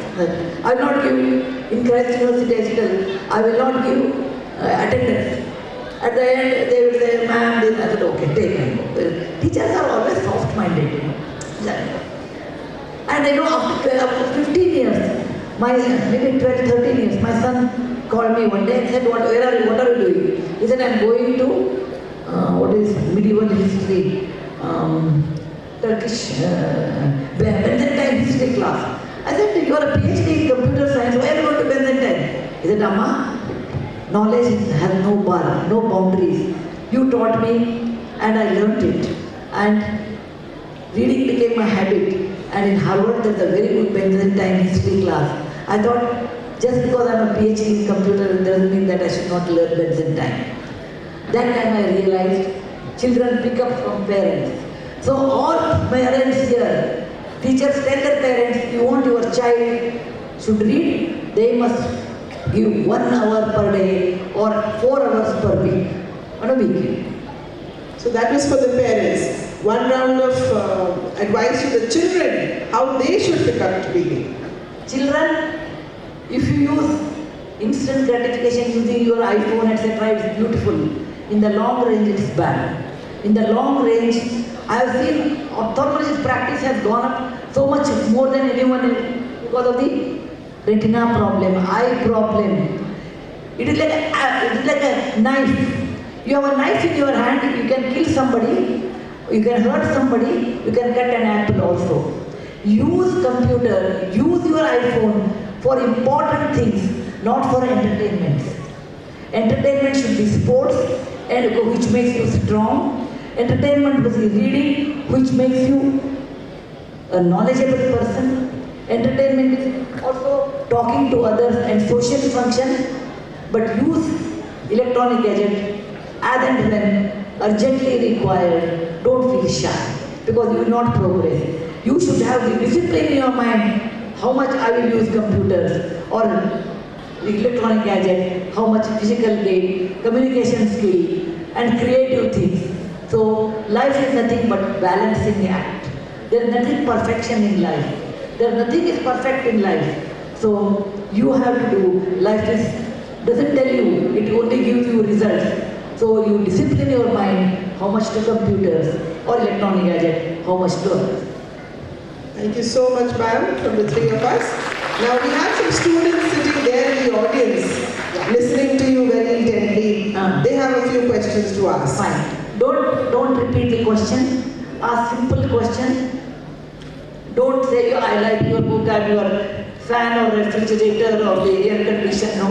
I will not give, in Christ University, I will not give attendance. At the end, they will say, ma'am, this. I said, okay, take me. Teachers are always soft-minded, you know. And you know, after 15 years, maybe 12, 13 years, my son called me one day and said, what are you doing? He said, I'm going to, what is medieval history, Turkish, Byzantine history class. I said, you are a PhD in computer science, why are you going to Byzantine? He said, Amma, knowledge has no bar, no boundaries. You taught me and I learnt it. And reading became my habit. And in Harvard, there's a very good Byzantine history class. I thought, just because I'm a PhD in computer, it doesn't mean that I should not learn Byzantine. That time I realized, children pick up from parents. So all parents here, teachers tell their parents, you want your child should read, they must give 1 hour per day or 4 hours per week on a week. So that was for the parents. One round of advice to the children, how they should pick up reading. Children, if you use instant gratification using your iPhone, etc., it's beautiful. In the long range, it's bad. In the long range, I have seen ophthalmologist practice has gone up so much more than anyone else because of the retina problem, eye problem. It is like a knife. You have a knife in your hand, you can kill somebody, You can hurt somebody, you can cut an apple also. Use computer, use your iPhone for important things, not for entertainment. Entertainment should be sports, and which makes you strong. Entertainment was reading, which makes you a knowledgeable person. Entertainment is also talking to others and social function. But use electronic gadget as and when urgently required. Don't feel shy because you will not progress. You should have the discipline in your mind. How much I will use computers or electronic gadget, how much physical gain, communication skill and creative things. So life is nothing but balancing act. There is nothing perfection in life. Nothing is perfect in life. So you have to do. Life doesn't tell you, it only gives you results. So you discipline your mind, how much to computers or electronic gadget, how much to others. Thank you so much, ma'am, from the three of us. Now we have some students sitting there in the audience, listening to you very intently. They have a few questions to ask. Fine. Don't repeat the question. Ask simple question. Don't say I like your book and your fan or refrigerator or the air conditioner. No.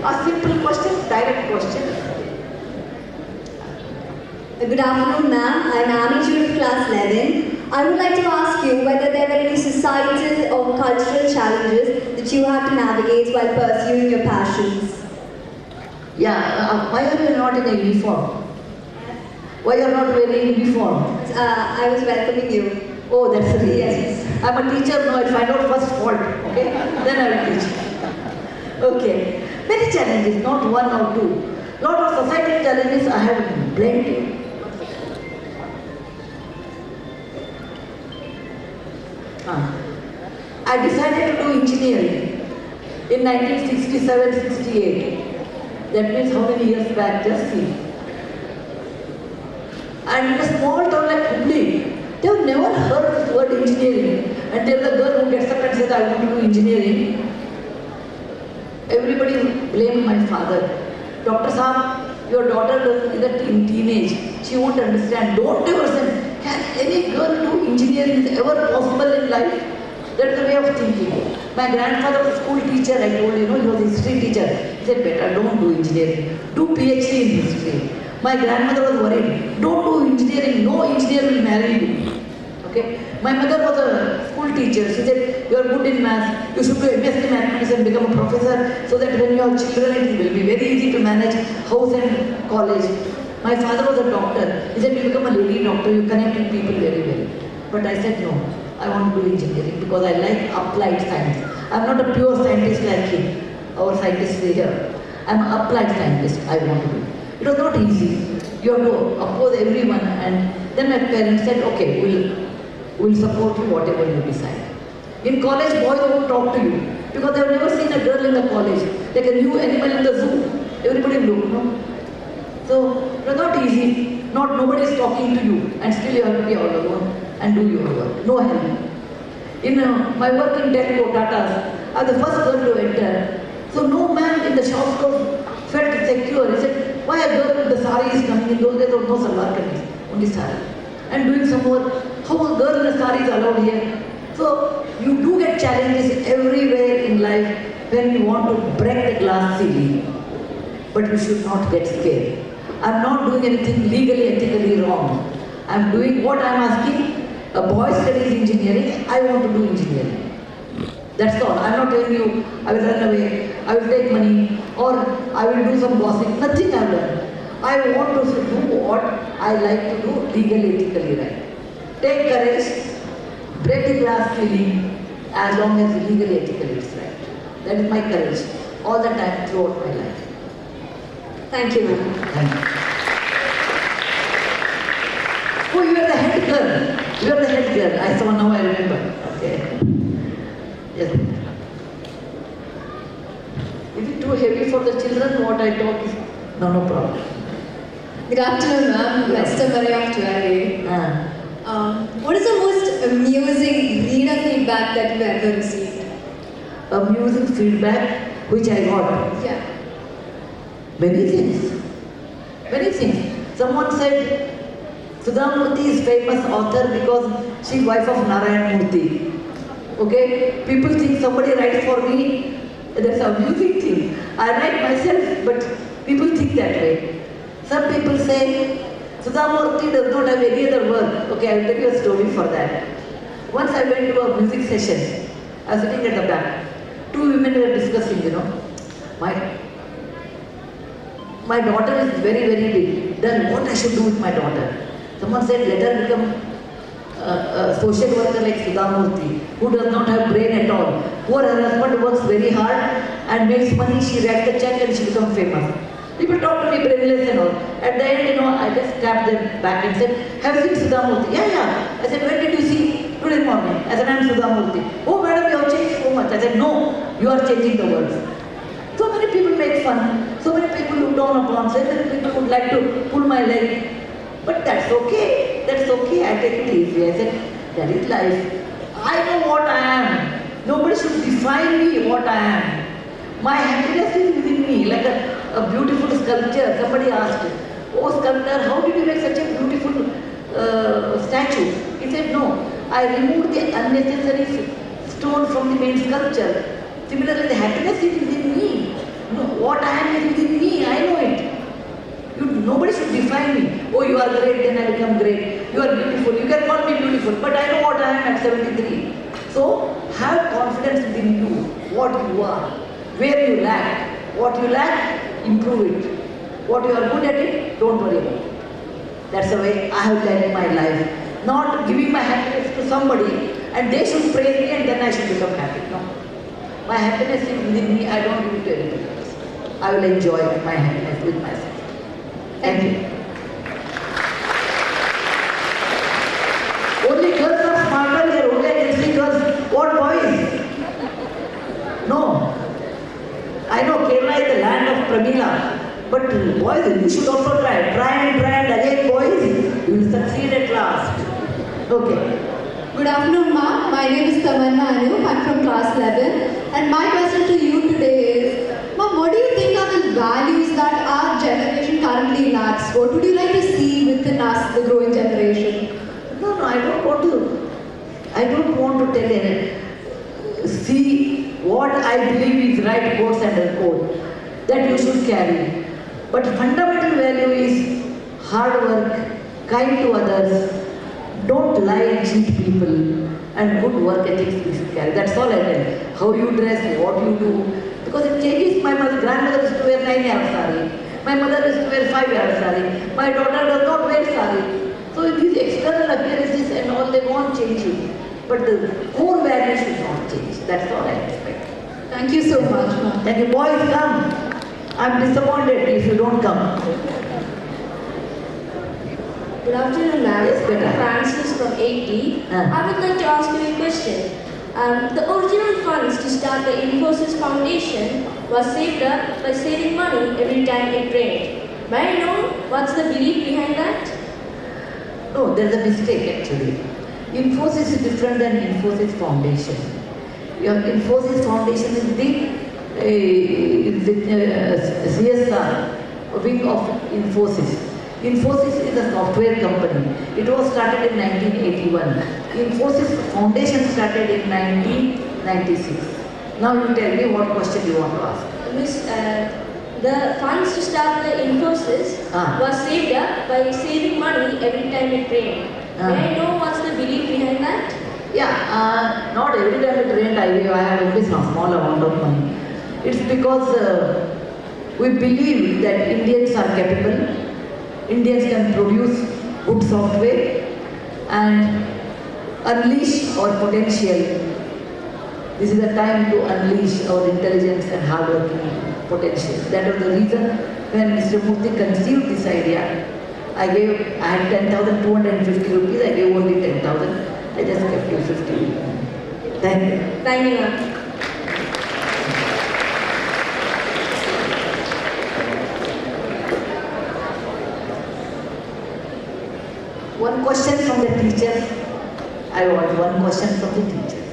Ask simple question, direct question. Good afternoon, ma'am. I am Ami Jude, class 11. I would like to ask you whether there were any societal or cultural challenges that you had to navigate while pursuing your passions. Yeah, why are you not in a uniform? Why are you not wearing uniform? I was welcoming you. Oh, that's the reason. Yes. I'm a teacher now, I'll find out first fault, okay? Then I will teach. Okay. Many challenges, not one or two. Lot of societal challenges I have plenty. I decided to do engineering in 1967-68. That means how many years back, just see. And in a small town like Hubli, they have never heard the word engineering. And there was a girl who gets up and says, I want to do engineering. Everybody blamed my father. Dr. Saab, your daughter is a teenage. She won't understand. Don't ever say, can any girl do engineering? Is ever possible in life? That's the way of thinking. My grandfather was a school teacher, I told you, he was a history teacher. He said, better don't do engineering. Do PhD in history. My grandmother was worried. Don't do engineering. No engineer will marry you. Okay? My mother was a school teacher. She said, you are good in math. You should do MSc mathematics and become a professor so that when you have children, it will be very easy to manage house and college. My father was a doctor. He said, you become a lady doctor. You connect with people very well. But I said, no. I want to do engineering because I like applied science. I'm not a pure scientist like him. Our scientists say here. I'm an applied scientist. I want to do. It was not easy. You have to oppose everyone. And then my parents said, okay, we'll support you whatever you decide. In college, boys won't talk to you because they have never seen a girl in the college. Like a new animal in the zoo. Everybody look, no? So it was not easy. Nobody is talking to you, and still you have to be all alone and do your work. No help. In my work in Telco, Tata's, I was the first girl to enter. So no man in the shop floor felt secure. He said, why a girl with the sari is coming? In those days there was no salwar kameez, only sari. And doing some work. How a girl in a sari is allowed here? So you do get challenges everywhere in life when you want to break the glass ceiling. But you should not get scared. I'm not doing anything legally, ethically wrong. I'm doing what I'm asking. A boy studies engineering, I want to do engineering. That's all. I'm not telling you, I will run away, I will take money, or I will do some gossip. Nothing I've done. I want to do what I like to do legally, ethically right. Take courage, break the glass ceiling, as long as legally, ethically it's right. That is my courage, all the time, throughout my life. Thank you, ma'am. Thank you. Oh, you are the head girl. You are the head girl. I saw now, I remember. Okay. Yes. Is it too heavy for the children? What I talk is... No problem. Good afternoon, ma'am. Mr. Maria of 12A. What is the most amusing reader feedback that you ever received? Amusing feedback which I got. Yeah. Many things. Many things. Someone said Sudha Murthy is famous author because she is wife of Narayan Murthy. Okay? People think somebody writes for me, that's a music thing. I write myself, but people think that way. Some people say, Sudha Murthy does not have any other work. Okay, I will tell you a story for that. Once I went to a music session. I was sitting at the back. Two women were discussing, My daughter is very, very big. Then what I should do with my daughter? Someone said, let her become a social worker like Sudha Murthy, who does not have brain at all. Poor her husband works very hard and makes money, she writes the check and she becomes famous. People talk to me brainless and all. At the end, I just tapped them back and said, have you seen Sudha Murthy? Yeah. I said, when did you see? Today morning. I said, I am Sudha Murthy. Oh madam, you have changed so much. I said, no, you are changing the world. So many people make fun. So many people look down upon. So many people would like to pull my leg. But that's okay. That's okay. I take it easy. I said, that is life. I know what I am. Nobody should define me what I am. My happiness is within me, like a beautiful sculpture. Somebody asked, oh sculptor, how did you make such a beautiful statue? He said, no, I removed the unnecessary stone from the main sculpture. Similarly, the happiness is within me. No, what I am is within me, I know it. Nobody should define me. Oh, you are great, then I become great. You are beautiful, you can call me beautiful, but I know what I am at 73. So, have confidence within you, what you are, where you lack. What you lack, improve it. What you are good at it, don't worry about it. That's the way I have led my life. Not giving my happiness to somebody and they should praise me and then I should become happy. No. My happiness is within me, I don't give it to anybody else. I will enjoy my happiness with myself. Thank you. Only girls are smarter here, only I can see girls. What boys? No. I know Kerala is the land of Pramila, but boys, you should also try. Try and again, boys, you will succeed at last. Okay. Good afternoon, ma'am. My name is Tamanna Anu. I'm from class 11. And my question to you today is, ma'am, what do you think are the values that our generation currently lacks? What would you like to see within us, the growing generation? No, I don't want to tell you. See what I believe is right, quotes and quote, that you should carry. But fundamental value is hard work, kind to others, don't lie and cheat people, and good work ethics you should carry. That's all I tell. How you dress, what you do. Because it changes. My grandmother used to wear 9-yard sari. My mother used to wear 5-yard sari. My daughter does not wear sari. So these external appearances and all, they won't change you. But the core value should not change. That's all I expect. Thank you so much, ma'am. Thank you. Boys, come. I'm disappointed if you don't come. Good afternoon, ma'am. Yes, better. Francis from 80. I would like to ask you a question. The original funds to start the Infosys Foundation was saved up by saving money every time it rained. May I know what's the belief behind that? No, there's a mistake actually. Infosys is different than Infosys Foundation. Your Infosys Foundation is the CSR wing of Infosys. Infosys is a software company. It was started in 1981. Infosys Foundation started in 1996. Now you tell me what question you want to ask. Miss, the funds to start the Infosys was saved up by saving money every time it rained. May I know what's the belief behind that? Yeah, not every time it rained I have only some small amount of money. It's because we believe that Indians are capable. Indians can produce good software and unleash our potential. This is the time to unleash our intelligence and hard-working potential. That was the reason when Mr. Murthy conceived this idea. I had 10,250 rupees, I gave only 10,000. I just kept 250. Thank you. Thank you, ma'am. One question from the teachers. I want one question from the teachers.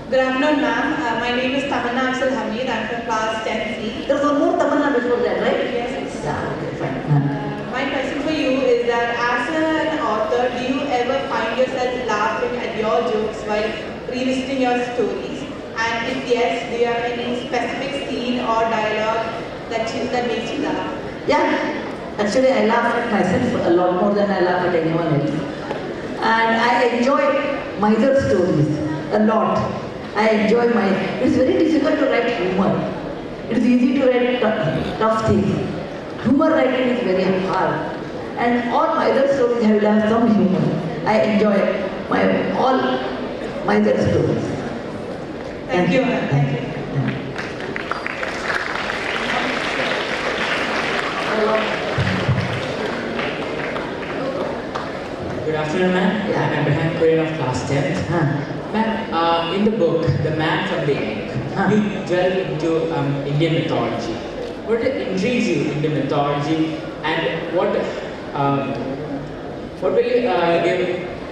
Good afternoon, ma'am. My name is Tamanna Afzal Hamid. I'm from class 10C. There was one more Tamanna before that, right? Yes. Yeah, okay, fine. My question for you is that as an yourself laughing at your jokes while revisiting your stories? And if yes, do you have any specific scene or dialogue that makes you laugh? Yeah, actually I laugh at myself a lot more than I laugh at anyone else. And I enjoy Mother's stories a lot. I enjoy it's very difficult to write humor. It is easy to write tough things. Humor writing is very hard. And all Mother's stories will have some humor. I enjoy all Mother's stories. Thank you, ma'am. Thank you. Good afternoon, ma'am. Yeah. I'm Abraham Quayle of class 10th. Ma'am, in the book, The Man from the Egg, you delve into Indian mythology. What intrigues you in the mythology, and what will you give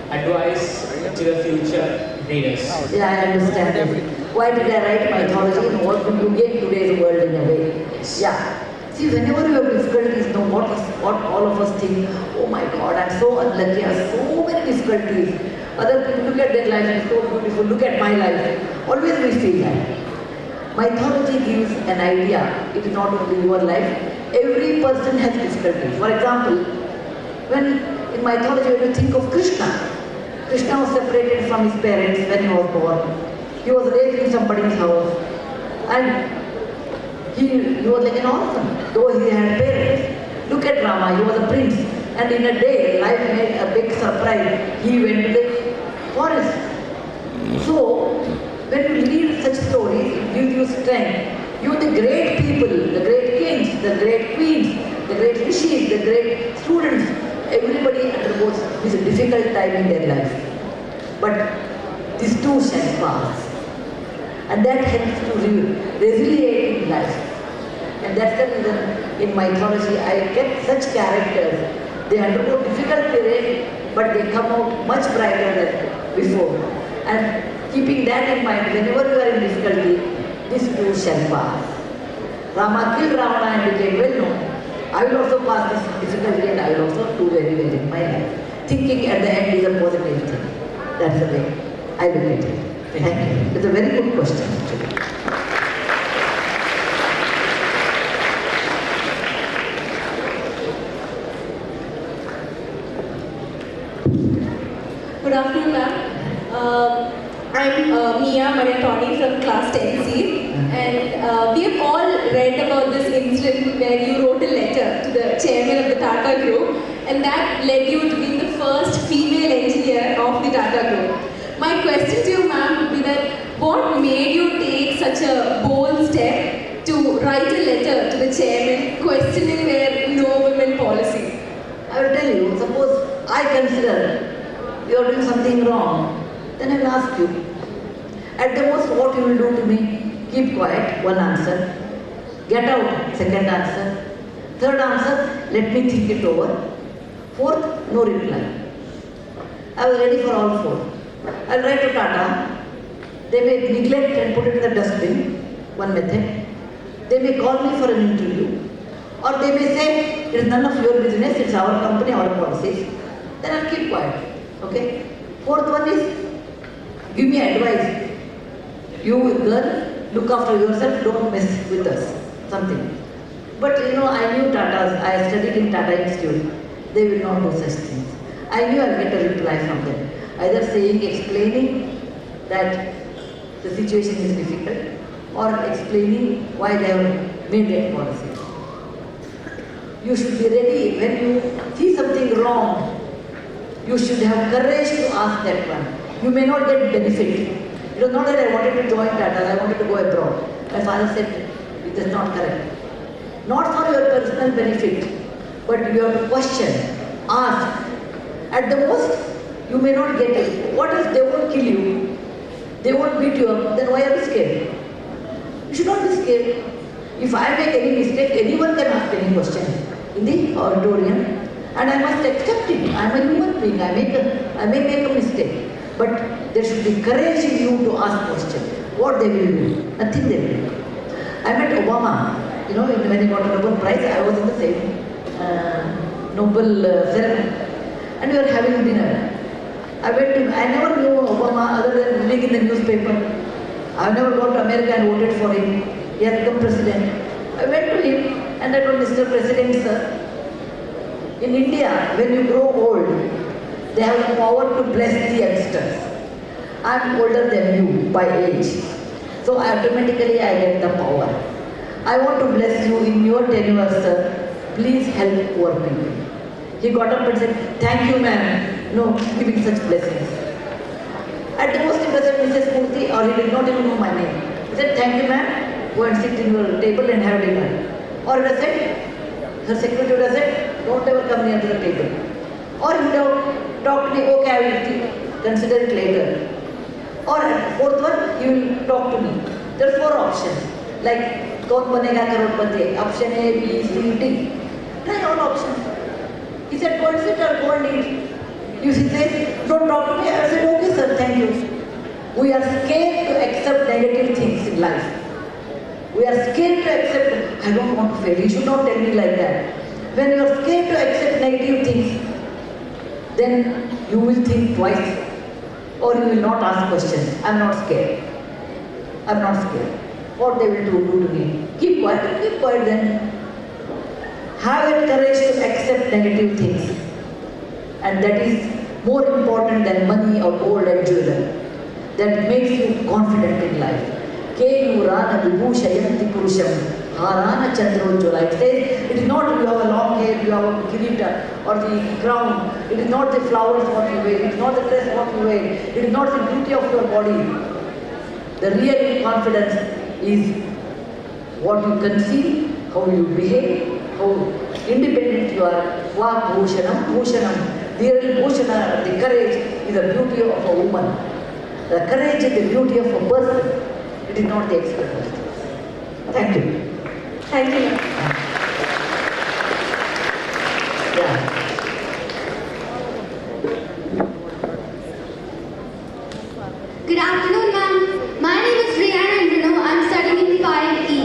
advice to the future readers? Yeah, I understand it. Why did I write mythology and what will you get today's world in a way? Yes. Yeah. See, whenever you have difficulties, what all of us think, oh my God, I'm so unlucky, I have so many difficulties. Other people look at their life, it's so beautiful, look at my life. Always we feel that. Mythology gives an idea, it is not only your life. Every person has difficulties. For example, when in mythology, when you think of Krishna was separated from his parents when he was born. He was raised in somebody's house. And he was like an orphan, though he had parents. Look at Rama, he was a prince. And in a day, life made a big surprise. He went to the forest. So, when you read such stories, it gives you strength. You are the great people, the great kings, the great queens, the great rishis, the great students. Everybody undergoes this difficult time in their life. But these too shall pass. And that helps to resiliate in life. And that's the reason in mythology I get such characters. They undergo difficult terrain, but they come out much brighter than before. And keeping that in mind, whenever you are in difficulty, this too shall pass. Rama killed Ravana and became well known. I will also pass this difficulty and I will also do very well in my life. Thinking at the end is a positive thing. That's the way I look at it. Thank you. It's a very good question actually. Good afternoon, ma'am. I'm Mia Mariatoni from class 10C, and we have all read about this incident where you wrote a letter to the chairman of the Tata Group, and that led you to being the first female engineer of the Tata Group. My question to you, ma'am, would be that what made you take such a bold step to write a letter to the chairman questioning their no women policy? I will tell you, suppose I consider you are doing something wrong, then I will ask you. At the most, what you will do to me? Keep quiet, one answer. Get out, second answer. Third answer, let me think it over. Fourth, no reply. I was ready for all four. I will write to Tata. They may neglect and put it in the dustbin, one method. They may call me for an interview. Or they may say, it is none of your business, it's our company, our policies. Then I will keep quiet. Okay? Fourth one is, give me advice. You girl, look after yourself, don't mess with us. Something. But I knew Tatas, I studied in Tata Institute. They will not do such things. I knew I'll get a reply from them. Either explaining that the situation is difficult, or explaining why they have made that policy. You should be ready when you see something wrong. You should have courage to ask that one. You may not get benefit. It was not that I wanted to join Tata, I wanted to go abroad. My father said, it is not correct. Not for your personal benefit, but you have to question, ask. At the most, you may not get it. What if they won't kill you? They won't beat you up, then why are you scared? You should not be scared. If I make any mistake, anyone can ask any question in the auditorium, and I must accept it. I am a human being, I may make a mistake. But there should be courage in you to ask questions. What they will do? Nothing they will do. I met Obama, when he got a Nobel Prize, I was in the same Nobel ceremony. And we were having dinner. I never knew Obama other than reading in the newspaper. I never gone to America and voted for him. He has become president. I went to him and I told Mr. President, sir, in India, when you grow old, they have the power to bless the youngsters. I am older than you by age. So automatically I get the power. I want to bless you in your tenure, sir. Please help poor people. He got up and said, thank you, ma'am, no, giving such blessings. At the most, he was Mrs. Murthy, or he did not even know my name. He said, thank you, ma'am, go and sit in your table and have dinner. Or he would have said, her secretary would have said, don't ever come near to the table. Or he would have talked to me, okay, I will consider it later. Or fourth one, he will talk to me. There are 4 options. Like, kaun banega crorepati? Option A, B, C, D. Try all options. He said, go and sit or go and eat. You say, don't talk to me. I said, okay, sir, thank you. We are scared to accept negative things in life. We are scared to accept, I don't want to fail. You should not tell me like that. When you are scared to accept negative things, then you will think twice. Or you will not ask questions. I am not scared. I am not scared. What they will do to me. Keep quiet then. Have the courage to accept negative things. And that is more important than money or gold and jewelry. That makes you confident in life. Ke nurana vibhushayanti purusham harana chandrojjvala. It says, it is not you have a long hair, you have a kirita or the crown. It is not the flowers what you wear. It is not the dress what you wear. It is not the beauty of your body. The real confidence is what you conceive, how you behave, how independent you are. Vak bhushanam, bhushanam. The real bhushana, the courage is the beauty of a woman. The courage is the beauty of a person. It is not the external. Thank you. Thank you. Yeah. Good afternoon, ma'am. My name is Rihanna and I'm studying in 5E.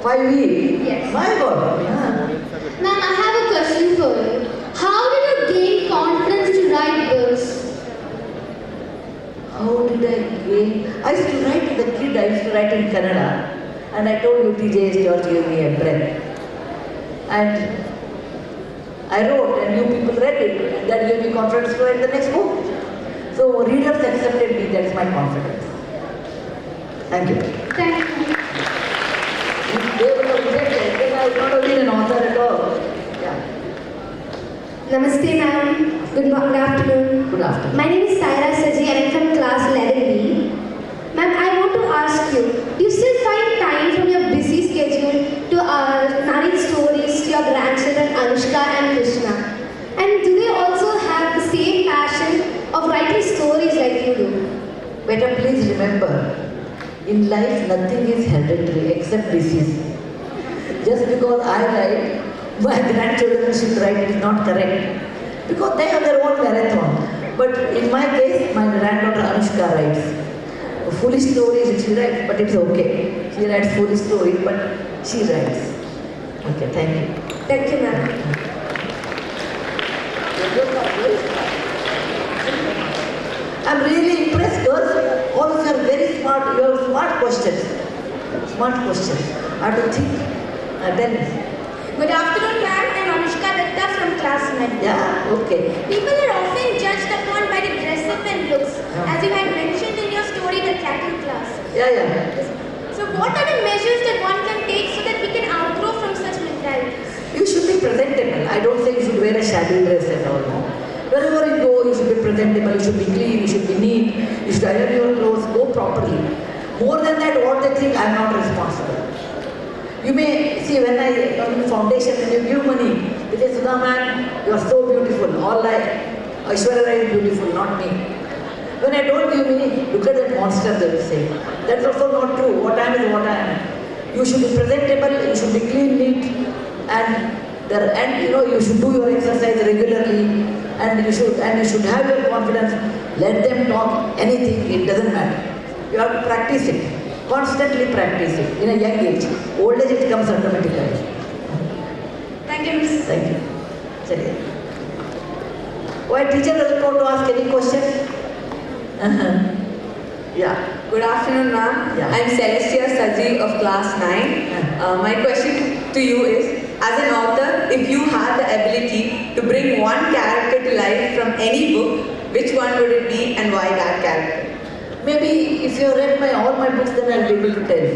5E? Yes. My God. Yeah. Ma'am, I have a question for you. How did you gain confidence to write books? How did I gain? I used to write as a kid, I used to write in Kannada. And I told you TJ's George gave me a breath. And I wrote and you people read it. And that gave me confidence to write the next book. So readers accepted me, that's my confidence. Thank you. Thank you. If they would have rejected, then I would not have been an author at all. Yeah. Namaste, ma'am. Good afternoon. Good afternoon. My name is Saira Saji and I'm from class 11B. Ma'am, I want to ask you, do you still find time from your busy schedule to narrate stories to your grandchildren Anushka and Krishna? And do they also have the same passion of writing stories like you do? Better please remember, in life nothing is hereditary except disease. Just because I write, my grandchildren should write is not correct. Because they have their own marathon. But in my case, my granddaughter Anushka writes. Foolish stories she writes, but it's okay. She writes foolish stories, but she writes. Okay, thank you. Thank you, ma'am. I'm really impressed, girls. All of you are very smart. You have smart questions. Smart questions. I have to think. Then. Good afternoon, ma'am. I'm Anushka Datta from class 9. Yeah, okay. People are often judged upon by the dress up and looks, as you had mentioned in your story, the cattle class. Yeah. So what are the measures that one can take so that we can outgrow from such mentalities? You should be presentable. I don't say you should wear a shabby dress at all. No. Wherever you go, you should be presentable, you should be clean, you should be neat, you should iron your clothes, go properly. More than that, what they think, I am not responsible. You may see when I in the foundation, when you give money, they say, Sudha man, you are so beautiful, all like Aishwarya Rai is beautiful, not me. When I don't give money, look at that monster, they will say. That's also not true. What I am is what I am. You should be presentable, you should be clean, neat, and you should do your exercise regularly, and you should have your confidence. Let them talk anything, it doesn't matter. You have to practice it. Constantly practice it in a young age. Old age it comes automatically. Thank you, Miss. Thank you. Why teacher doesn't want to ask any question? Yeah. Good afternoon, ma'am. Yeah. I'm Celestia Saji of class 9. My question to you is, as an author, if you had the ability to bring one character to life from any book, which one would it be and why that character? Maybe if you read all my books, then I'll be able to tell.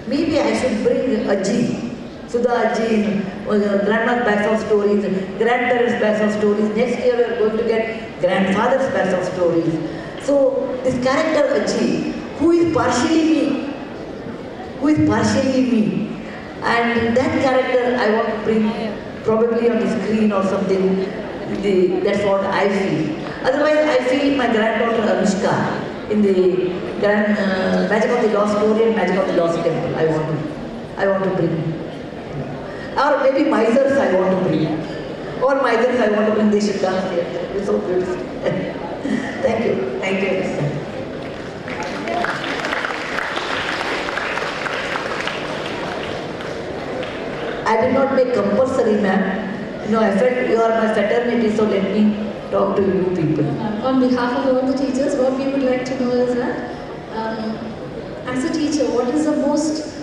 Maybe I should bring Aji. Sudha Aji, grandma's background stories, grandparents' background stories. Next year we are going to get grandfather's background stories. So this character Aji, who is partially me, and that character I want to bring probably on the screen or something. That's what I feel. Otherwise, I feel my granddaughter Anushka in the Magic of the Lost Story and Magic of the Lost Temple. I want to bring. Or maybe misers I want to bring. Or misers I want to bring. They should dance here. It's so beautiful. Thank you. Thank you. I did not make compulsory, ma'am. I felt you are my fraternity, so let me talk to you people. On behalf of all the teachers, what we would like to know is that, as a teacher, what is the most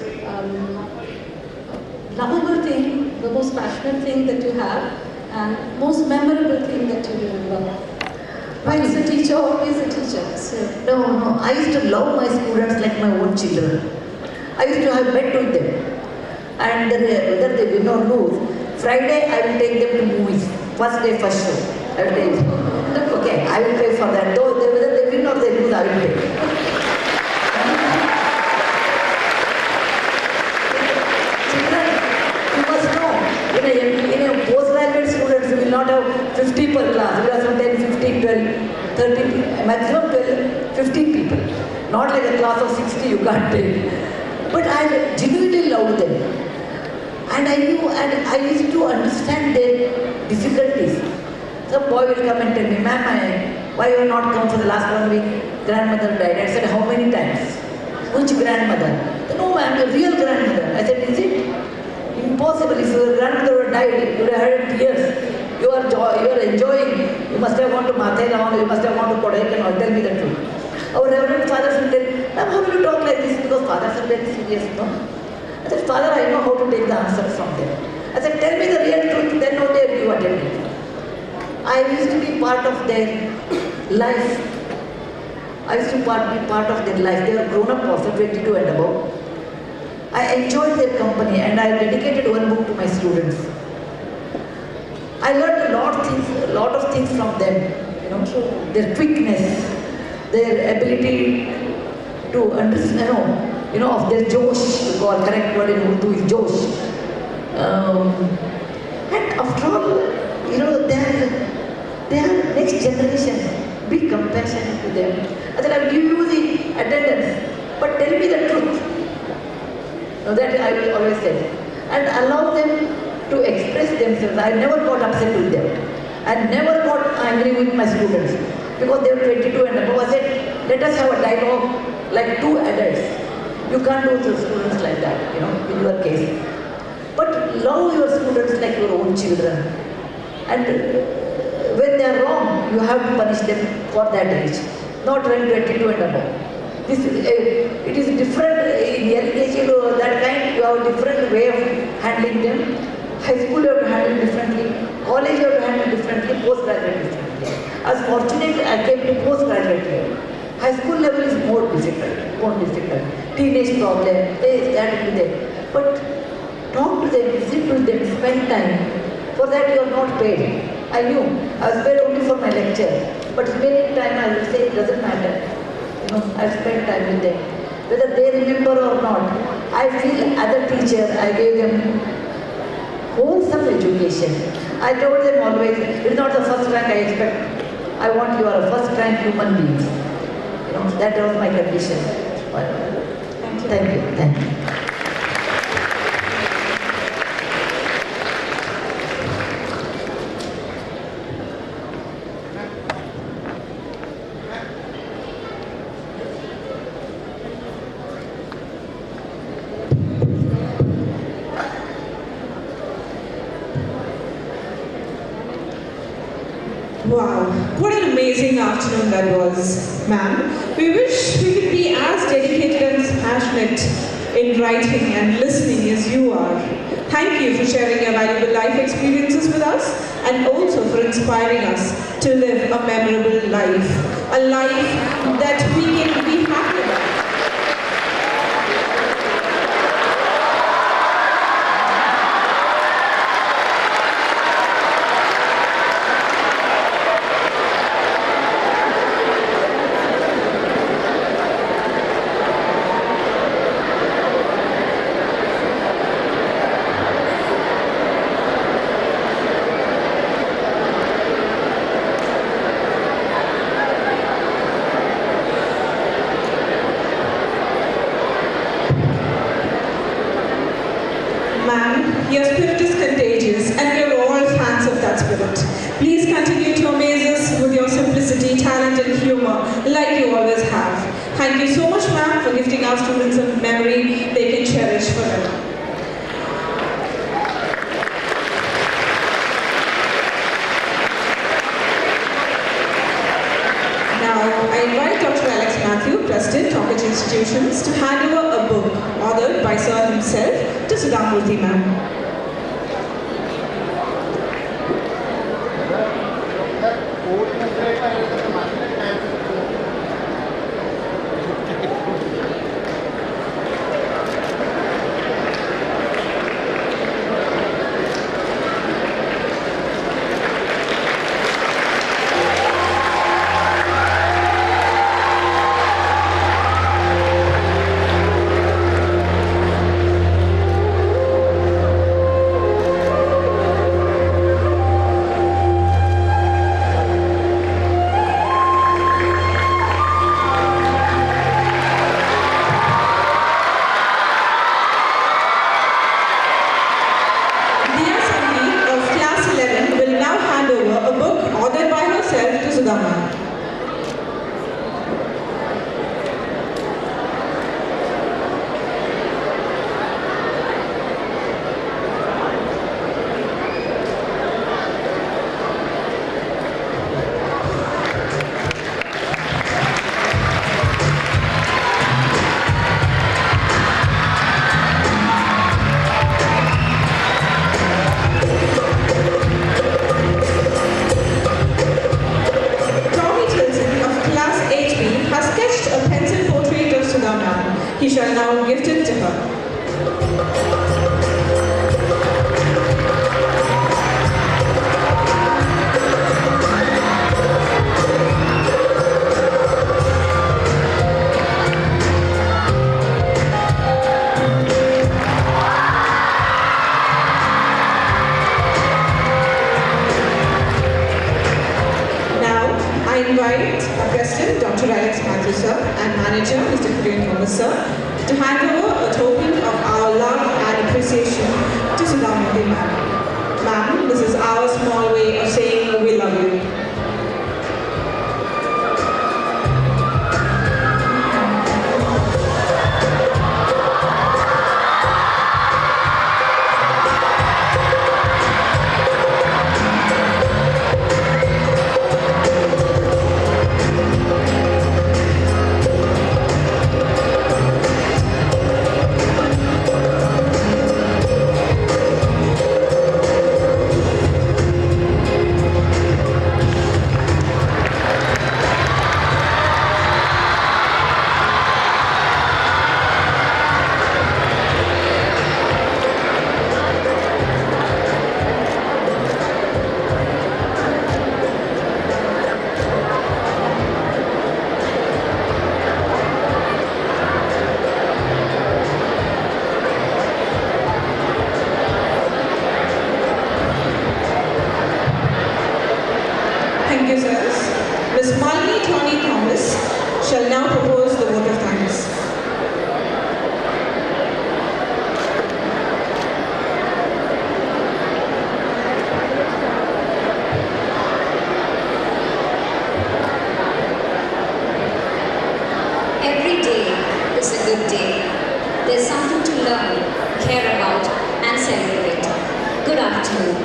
lovable thing, the most passionate thing that you have, and most memorable thing that you remember? Why is a teacher always a teacher? So. No. I used to love my students like my own children. I used to have bet with them. And whether they win or lose, Friday I will take them to movies. First day, first show. I will tell you. Okay, I will pay for that. Though whether they win or they lose, I will pay. Children, you must know, in a postgraduate students, you will not have 50 per class. You will have some 10, 15, 12, 30, maximum 12, 15 people. Not like a class of 60 you can't take. But I genuinely loved them. And I knew, and I used to understand their difficulties. Some boy will come and tell me, ma'am, why you have not come for the last 1 week? Grandmother died. I said, how many times? Which grandmother? No, ma'am, your real grandmother. I said, is it? Impossible. If your grandmother had died, you would have had tears. You are enjoying. You must have gone to Mathaigaon, you must have gone to Kodaikanal. Tell me the truth. Our Reverend Father will tell, ma'am, how will you talk like this? Because fathers are very serious, no? I said, Father, I know how to take the answers from them. I said, tell me the real truth, then only I will give attention. I used to be part of their life. I used to be part of their life. They were grown up also, 22 and above. I enjoyed their company and I dedicated one book to my students. I learned a lot of things from them. Their quickness, their ability to understand, of their Josh, the correct word in Urdu is Josh. And after all, they are next generation. Be compassionate to them. I said, I will give you the attendance, but tell me the truth. That I will always say. And allow them to express themselves. I never got upset with them. I never got angry with my students because they were 22 and above. I said, let us have a dialogue like two adults. You can't do to students like that, in your case. But love your students like your own children. And when they are wrong, you have to punish them for that age, not when 22 and above. It is different in LKG or that kind, you have a different way of handling them. High school you have to handle differently, college you have to handle differently, postgraduate differently. As fortunately I came to postgraduate level. High school level is more difficult. Teenage problem, that will be there. But talk to them, sit with them, spend time. For that you are not paid. I knew. I was paid only for my lecture. But spending time, I will say it doesn't matter. I spent time with them. Whether they remember or not, I feel as a teacher, I gave them wholesome education. I told them always, it is not the first rank I expect. I want you are a first rank human beings. That was my condition. Thank you. Wow, what an amazing afternoon that was, ma'am. We wish we could be as dedicated and passionate in writing and listening as you are. Thank you for sharing your valuable life experiences with us and also for inspiring us to live a memorable life. A life that we can be happy about. Ma'am, your spirit is contagious and we are all fans of that spirit. Please continue to amaze us with your simplicity, talent and humor like you always have. Thank you so much, ma'am, for gifting our students a memory they can cherish forever. Now, I invite Dr. Alex Matthew, President, Tockage Institutions, to hand over a book authored by Sir himself to Sudha Murthy ma'am. He shall now gift it to her. I invite our President, Dr. Alex Matthew sir, and Manager, Mr. Korean Thomas sir, to hand over a token of our love and appreciation to Sudha Murthy ma'am. Ma'am, this is our small way of saying we love you. Thank you, sirs. Ms. Malini Tony Thomas shall now propose the vote of thanks. Every day is a good day. There's something to learn, care about, and celebrate. Good afternoon.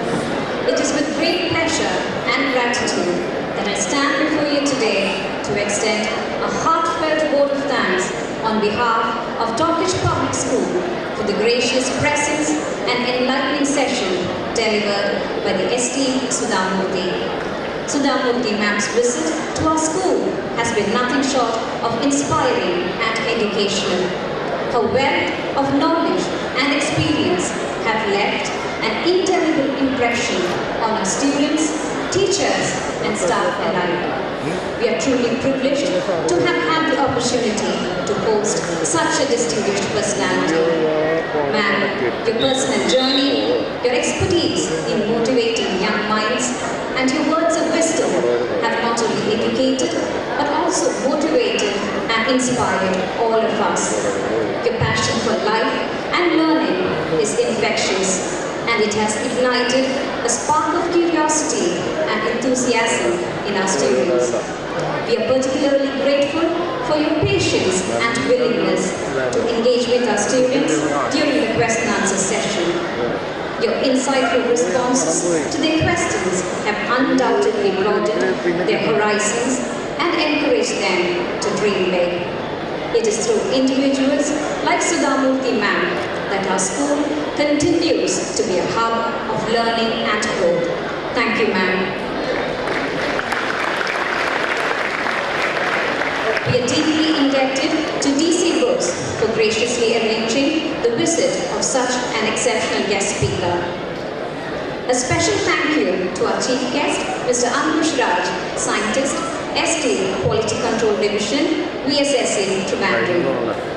It is with great pleasure and and gratitude that I stand before you today to extend a heartfelt vote of thanks on behalf of Turkish Public School for the gracious presence and enlightening session delivered by the esteemed Sudha Murthy. Sudha Murthy ma'am's visit to our school has been nothing short of inspiring and educational. Her wealth of knowledge and experience have left an indelible impression on our students, teachers and staff alike. We are truly privileged to have had the opportunity to host such a distinguished personality. Ma'am, your personal journey, your expertise in motivating young minds and your words of wisdom have not only educated but also motivated and inspired all of us. Your passion for life and learning is infectious, and it has ignited a spark of curiosity and enthusiasm in our students. We are particularly grateful for your patience and willingness to engage with our students during the question and answer session. Your insightful responses to their questions have undoubtedly broadened their horizons and encouraged them to dream big. It is through individuals like Sudha Murthy ma'am that our school continues to be a hub of learning and growth. Thank you, ma'am. We are deeply indebted to DC Books for graciously arranging the visit of such an exceptional guest speaker. A special thank you to our chief guest, Mr. Ankush Raj, scientist, ST Quality Control Division, VSSA, Trivandrum.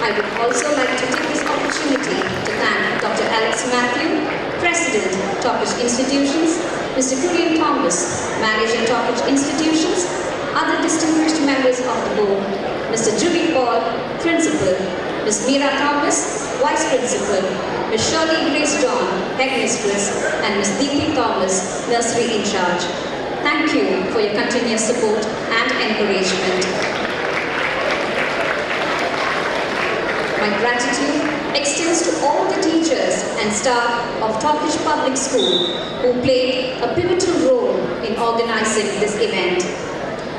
I would also like to take this opportunity to thank Dr. Alex Matthew, President, Turkish Institutions, Mr. Kurian Thomas, Manager, Turkish Institutions, other distinguished members of the board, Mr. Juby Paul, Principal, Ms. Meera Thomas, Vice Principal, Ms. Shirley Grace John, Headmistress, and Ms. Deepthi Thomas, Nursery in Charge. Thank you for your continuous support and encouragement. My gratitude extends to all the teachers and staff of Turkish Public School who played a pivotal role in organizing this event.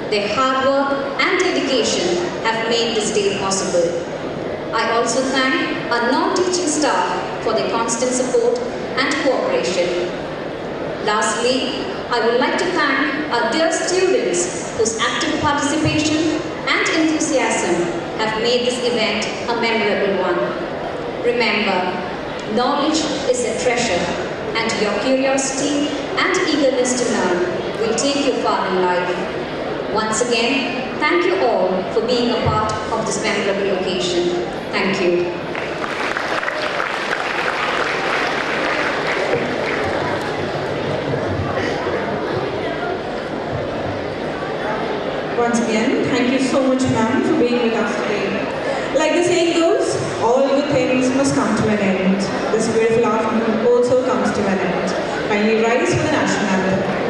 Their hard work and dedication have made this day possible. I also thank our non-teaching staff for their constant support and cooperation. Lastly, I would like to thank our dear students whose active participation and enthusiasm have made this event a memorable one. Remember, knowledge is a treasure, and your curiosity and eagerness to learn will take you far in life. Once again, thank you all for being a part of this memorable occasion. Thank you. Once again, thank you so much, ma'am, for being with us today. Like the saying goes, all good things must come to an end. This beautiful afternoon also comes to an end. Kindly rise for the national anthem.